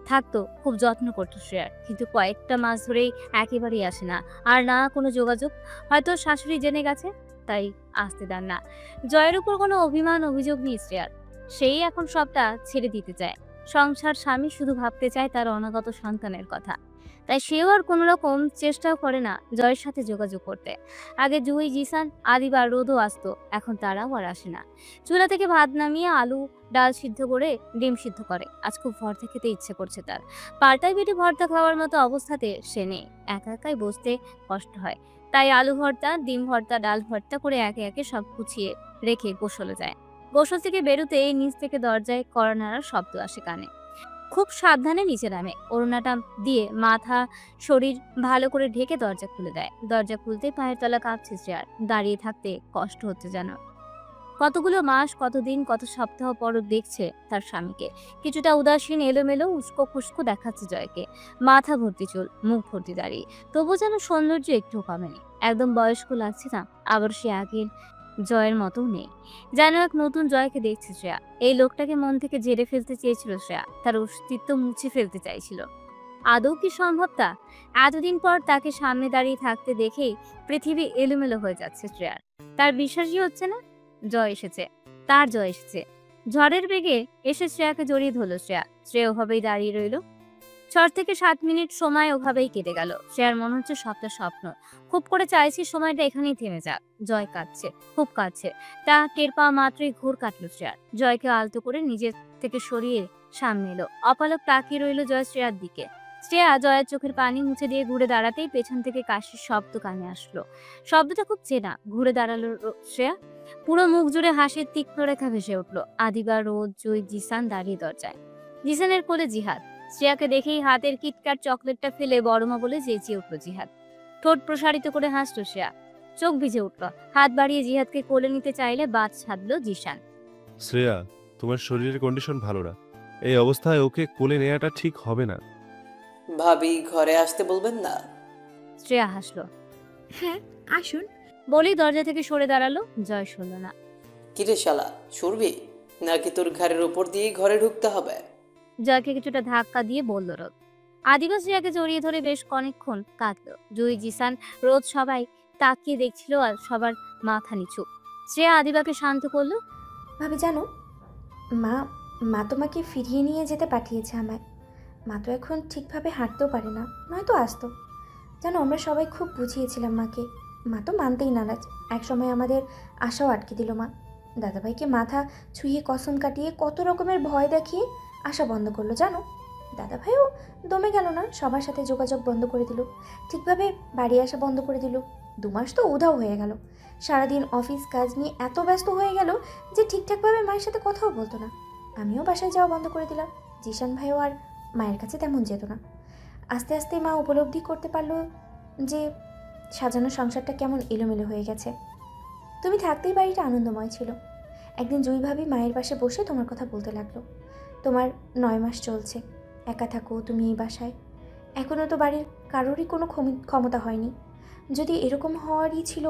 থাকতো, খুব যত্ন করতো শ্রেয়ার, কিন্তু কয়েকটা মাস ধরেই একেবারেই আসে না, আর না কোনো যোগাযোগ। হয়তো শাশুড়ি জেনে গেছে, তাই আসতে দেন না। জয়ের উপর কোনো অভিযোগ নেই শ্রেয়ার। সেই এখন সবটা ছেড়ে দিতে চায়। সংসার, স্বামী, শুধু ভাবতে চায় তার অনাগত সন্তানের কথা। তাই সেও আর কোনো রকম চেষ্টাও করে না জয়ের সাথে যোগাযোগ করতে। আগে জুই, জিসান, আদিবা, রোদও আসতো, এখন তারাও আর আসে না। চুলা থেকে ভাত নামিয়ে আলু ডাল সিদ্ধ করে ডিম সিদ্ধ করে। আজ খুব ভর্তা খেতে ইচ্ছে করছে তার। পাল্টায় বেটে ভর্তা খাওয়ার মতো অবস্থাতে সে নেই। একা একাই বসতে কষ্ট হয়, তাই আলু ভর্তা, ডিম ভর্তা, ডাল ভর্তা করে একে একে সব গুছিয়ে রেখে গোসলে যায়। গোসল থেকে বেরোতে নিচ থেকে দরজায় কড়া নাড়ার শব্দ আসে কানে। খুব সাবধানে নিচে নামে, ওড়নাটা দিয়ে মাথা শরীর ভালো করে ঢেকে দরজা খুলে দেয়। দরজা খুলতে পায়ের তলা কাঁপছে শ্রেয়ার। দাঁড়িয়ে থাকতে কষ্ট হচ্ছে যেন। কতগুলো মাস, কতদিন, কত সপ্তাহ পর দেখছে তার স্বামীকে। কিছুটা উদাসীন, এলোমেলো, উস্কো খুস্কো দেখাচ্ছে জয়কে। মাথা ভর্তি চুল, মুখ ভর্তি দাঁড়িয়ে, তবু যেন সৌন্দর্য একটু কমেনি। একদম বয়স্ক লাগছে না, আবার সে আগের জয়ের মতো নেই। যেন এক নতুন জয়কে দেখছে শ্রেয়া। এই লোকটাকে মন থেকে ঝেড়ে ফেলতে চেয়েছিল শ্রেয়া, তার অস্তিত্ব মুছে ফেলতে চাইছিল। আদৌ কি সম্ভব তা? এতদিন পর তাকে সামনে দাঁড়িয়ে থাকতে দেখেই পৃথিবী এলোমেলো হয়ে যাচ্ছে শ্রেয়ার। তার বিশ্বাসই হচ্ছে না জয় এসেছে, তার জয় এসেছে। ঝড়ের বেগে এসে শ্রেয়াকে জড়িয়ে ধরল শ্রেয়া। শ্রেয়া ওভাবেই দাঁড়িয়ে রইল। 6 থেকে 7 মিনিট সময় ওভাবেই কেটে গেল। শ্রেয়ার মনে হচ্ছে সবটা স্বপ্ন। খুব করে চাইছি সময়টা এখানেই থেমে যাক। জয় কাঁদছে, খুব কাঁদছে। তা টের পাওয়া মাত্রই ঘুর কাটলো শ্রেয়ার। জয়কে আলতো করে নিজের থেকে সরিয়ে সামনে এলো। অপলক তাকিয়ে রইল জয় শ্রেয়ার দিকে। শ্রেয়া জয়ের চোখের পানি মুছে দিয়ে ঘুরে দাঁড়াতেই পেছন থেকে কাশির শব্দ কানে আসলো। শব্দটা খুব চেনা। ঘুরে দাঁড়ালো শ্রেয়া। পুরো মুখ জুড়ে হাসির তীক্ষ্ণ রেখা ভেসে উঠলো। আদিবা, রোদ, জুই, জিসান দাঁড়িয়ে দরজায়। জিসানের কোলে জিহাদ। শ্রেয়াকে দেখেই হাতের কিটক্যাট চকলেটটা ফেলে বড়মা বলে চেঁচিয়ে উঠলো জিহাদ। ঠোঁট প্রসারিত করে হাসল শ্রেয়া। চোখ ভিজে উঠল। হাত বাড়িয়ে জিহাদকে কোলে নিতে চাইলে বাদ সাধল জিশান। শ্রেয়া, তোমার শরীরের কন্ডিশন ভালো না, এই অবস্থায় ওকে কোলে নেওয়াটা ঠিক হবে না। ভাবি ঘরে আসতে বলবেন না? শ্রেয়া হাসল। হ্যাঁ আসুন। বলেই দরজা থেকে সরে দাঁড়ালো। জয় শুনল না। কিরে শালা, সরবি নাকি তোর ঘরের উপর দিয়ে ঘরে ঢুকতে হবে? জয়কে কিছুটা ধাক্কা দিয়ে বলল রোদ। আদিবা শ্রেয়াকে জড়িয়ে ধরে বেশ অনেকক্ষণ কাঁদল। জুই, জিসান, রোদ সবাই তাকিয়ে দেখছিল আর সবার মাথা নিচু। শ্রেয়া আদিবাকে শান্ত করলো। ভাবি জানো, মা মা তোমাকে ফিরিয়ে নিয়ে যেতে পাঠিয়েছে আমায়। মা তো এখন ঠিকভাবে হাঁটতেও পারে না, নয়তো আসতো। জানো, আমরা সবাই খুব বুঝিয়েছিলাম মাকে, মা তো মানতেই নারাজ। একসময় আমাদের আশাও আটকে দিল মা। দাদাভাইকে মাথা ছুঁয়ে কসম কাটিয়ে কত রকমের ভয় দেখিয়ে আশা বন্ধ করলো জানো। দাদাভাইও দমে গেল না, সবার সাথে যোগাযোগ বন্ধ করে দিল, ঠিকভাবে বাড়ি আসা বন্ধ করে দিল। 2 মাস তো উধাও হয়ে গেল। সারাদিন অফিস কাজ নিয়ে এত ব্যস্ত হয়ে গেল যে ঠিকঠাকভাবে মায়ের সাথে কথাও বলতো না। আমিও বাসায় যাওয়া বন্ধ করে দিলাম। জিশান ভাইও আর মায়ের কাছে তেমন যেত না। আস্তে আস্তে মা উপলব্ধি করতে পারলো যে সাজানো সংসারটা কেমন এলোমেলো হয়ে গেছে। তুমি থাকতেই বাড়িটা আনন্দময় ছিল। একদিন জুই ভাবি মায়ের পাশে বসে তোমার কথা বলতে লাগলো। তোমার 9 মাস চলছে, একা থাকো তুমি এই বাসায়। এখনও তো বাড়ির কারোরই কোনো ক্ষমতা হয়নি। যদি এরকম হওয়ারই ছিল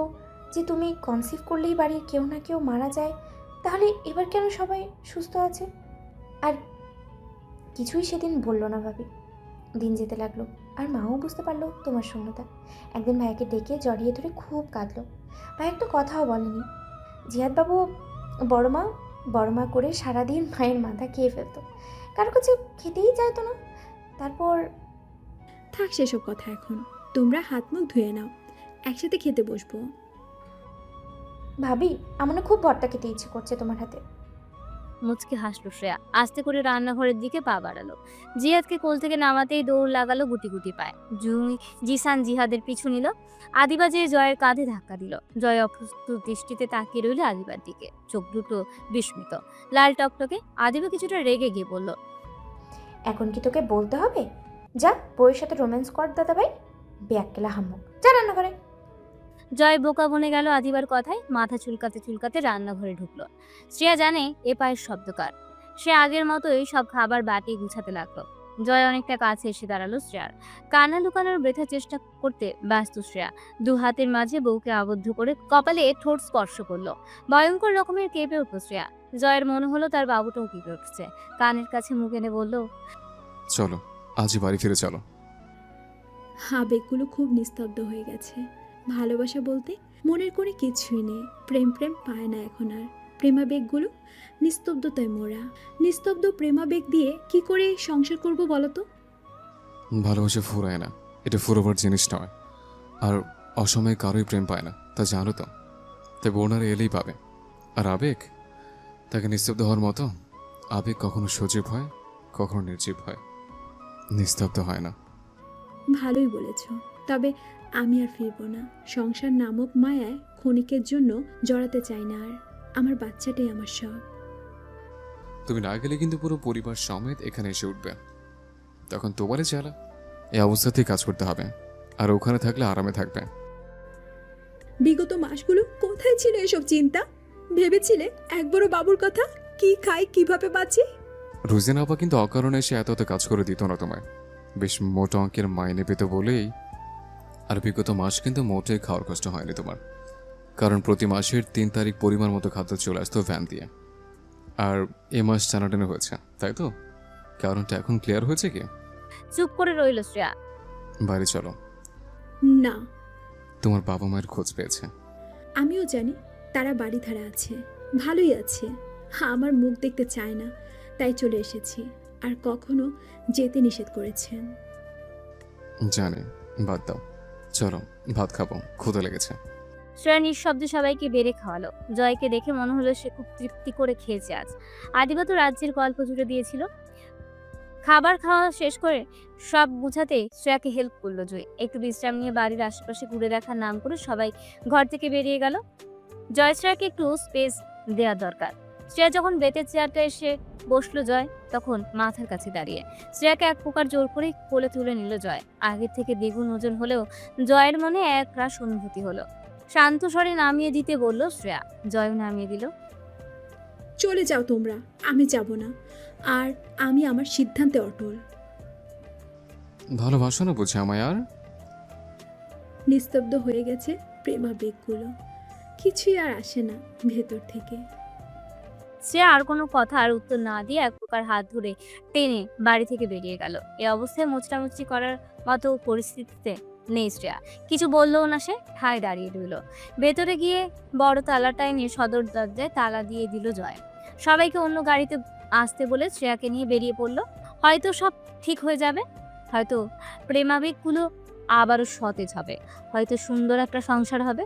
যে তুমি কনসিভ করলেই বাড়ির কেউ না কেউ মারা যায়, তাহলে এবার কেন সবাই সুস্থ আছে? আর কিছুই সেদিন বললো না ভাবি। দিন যেতে লাগলো, আর মাও বুঝতে পারলো তোমার শূন্যতা। একদিন ভাইয়াকে ডেকে জড়িয়ে ধরে খুব কাঁদলো। ভাই একটা কথাও বলেনি। জিহাদবাবু বড় মা করে সারাদিন মায়ের মাথা খেয়ে ফেলতো, কারো কাছে খেতেই চাইতো না। তারপর থাক সেসব কথা, এখন তোমরা হাত মুখ ধুয়ে নাও, একসাথে খেতে বসবো। ভাবি আমার না খুব ভর্তা খেতে ইচ্ছে করছে তোমার হাতে। মুচকে হাসলো শ্রেয়া। আস্তে করে রান্নাঘরের দিকে পা বাড়ালো। জিহাদকে কোল থেকে নামাতেই দৌড় লাগালো গুটি গুটি পায়। জুই, জিসান জিহাদের পিছু নিল। আদিবা যে জয়ের কাঁধে ধাক্কা দিল। জয় অপ্রস্তুত দৃষ্টিতে তাকিয়ে রইল আদিবার দিকে, চোখ দুটো বিস্মিত, লাল টকটকে। আদিবা কিছুটা রেগে গিয়ে বলল, এখন কি তোকে বলতে হবে? যা বউয়ের সাথে রোম্যান্স কর দাদা ভাই, ব্যাককেলা হাম্মক, যা রান্না করে। জয় বোকা বনে গেল আদিবার কথায়। মাথা চুলকাতে চুলকাতে রান্নাঘরে ঢুকলো। শ্রেয়া জানে এ পায়ের শব্দকার। সে আগের মতোই সব খাবার বাটি গুছাতে লাগলো। জয় অনেকটা কাছে এসে দাঁড়ালো শ্রেয়ার। কান্না লুকানোর বৃথা চেষ্টা করতে ব্যস্ত শ্রেয়া 2 হাতের মাঝে বউকে আবদ্ধ করে কপালে ঠোঁট স্পর্শ করলো। ভয়ঙ্কর রকমের কেঁপে উঠল শ্রেয়া। জয়ের মনে হলো তার বাবুটাও কেঁপে উঠছে। কানের কাছে মুখ এনে বলল, চলো আজই বাড়ি ফিরে চলো। আবেগগুলো খুব নিস্তব্ধ হয়ে গেছে। ভালোবাসা বলতে মনের কোনো কিছুই নেই। প্রেম পায় না এখন আর। প্রেমাবেগগুলো নিস্তব্ধতায় মোড়া। নিস্তব্ধ প্রেমাবেগ দিয়ে কি করে সংসার করব বলো তো? ভালোবাসা ফুরায় না, এটা ফুরোবার জিনিস নয়। আর অসময়ে কারোই প্রেম পায় না, তা জানো তো। তাই বোনারে এলেই পাবে। আর আবেগ, তাকে নিস্তব্ধ হওয়ার মতো। আবেগ কখনো সজীব হয়, কখনো নির্জীব হয়, নিস্তব্ধ হয় না। ভালোই বলেছ, তবে আমি আর ফিরবো না। সংসার নামক মায়ায় ক্ষণিকের জন্য জড়াতে চাই না আর। আমার বাচ্চাটাই আমার সব। তুমি না গেলে কিন্তু পুরো পরিবার সমেত এখানে এসে উঠবে। তখন তোমারই জ্বালা। এই অবস্থাতেই কাজ করতে হবে, আর ওখানে থাকলে আরামে থাকবে। বিগত মাসগুলো কোথায় ছিল এসব চিন্তা? ভেবেছিলে একবারও বাবুর কথা? কি খাই, কিভাবে বাঁচি? রুজিনা আপা কিন্তু অকারণে এসে এত কাজ করে দিত না তোমায়। বেশ মোটা অঙ্কের মাইনে পেত বলেই। আর বিগত মাস কিন্তু মোটেই খাওয়ার কষ্ট হয়নি তোমার, কারণ প্রতি মাসের 3 তারিখ পরিমাণ মতো খাদ্য চলে আসতো ভ্যান দিয়ে। আর এ মাস টানাটানি হয়েছে, তাই তো? কারণটা এখন ক্লিয়ার হয়েছে কি? চুপ করে রইল শ্রেয়া। বাড়ি চলো। না, তোমার বাবা মায়ের খোঁজ পেয়েছে। আমিও জানি তারা বাড়ি ধারা আছে, ভালোই আছে। আমার মুখ দেখতে চায় না, তাই চলে এসেছি। আর কখনো যেতে নিষেধ করেছেন। জানি, বাদ দাও। চলো ভাত খাবো, ক্ষুধা লেগেছে। শ্রেয়া নিঃশব্দে সবাইকে বেড়ে খাওয়ালো। জয়কে দেখে মনে হলো সে খুব তৃপ্তি করে খেয়েছে আজ। আদিবা তো রাজ্যের গল্প জুড়ে দিয়েছিল। খাবার খাওয়া শেষ করে সব গুছাতে শ্রেয়াকে হেল্প করলো জয়। একটু বিশ্রাম নিয়ে বাড়ির আশেপাশে ঘুরে দেখার নাম করে সবাই ঘর থেকে বেরিয়ে গেল। জয় শ্রেয়াকে একটু স্পেস দেওয়া দরকার। শ্রেয়া যখন বেতের চেয়ারটা এসে বসলো জয়, তখন মাথার কাছে দাঁড়িয়ে শ্রেয়াকে এক প্রকার জোর করে কোলে তুলে নিল জয়। আগের থেকে দ্বিগুণ ওজন হলেও জয়ের মনে এক রাশ অনুভূতি হলো। শান্ত স্বরে নামিয়ে দিতে বলল শ্রেয়া। জয়ও নামিয়ে দিল। চলে যাও তোমরা, আমি যাব না। আর আমি আমার সিদ্ধান্তে অটল। ভালোবাসো না বুঝে আমায় আর? নিস্তব্ধ হয়ে গেছে প্রেমাবেগগুলো, কিছুই আর আসে না ভেতর থেকে। শ্রেয়া আর কোনো কথার উত্তর না দিয়ে এক প্রকার হাত ধরে টেনে বাড়ি থেকে বেরিয়ে গেল। এই অবস্থায় মুচড়ামুচড়ি করার মতো পরিস্থিতিতে নেই শ্রেয়া। কিছু বললও না, সে ঠায় দাঁড়িয়ে রইল। ভেতরে গিয়ে বড় তালাটাই নিয়ে সদর দরজায় তালা দিয়ে দিল জয়। সবাইকে অন্য গাড়িতে আসতে বলে শ্রেয়াকে নিয়ে বেরিয়ে পড়ল। হয়তো সব ঠিক হয়ে যাবে, হয়তো প্রেমাবেগগুলো আবারও সতেজ হবে, হয়তো সুন্দর একটা সংসার হবে।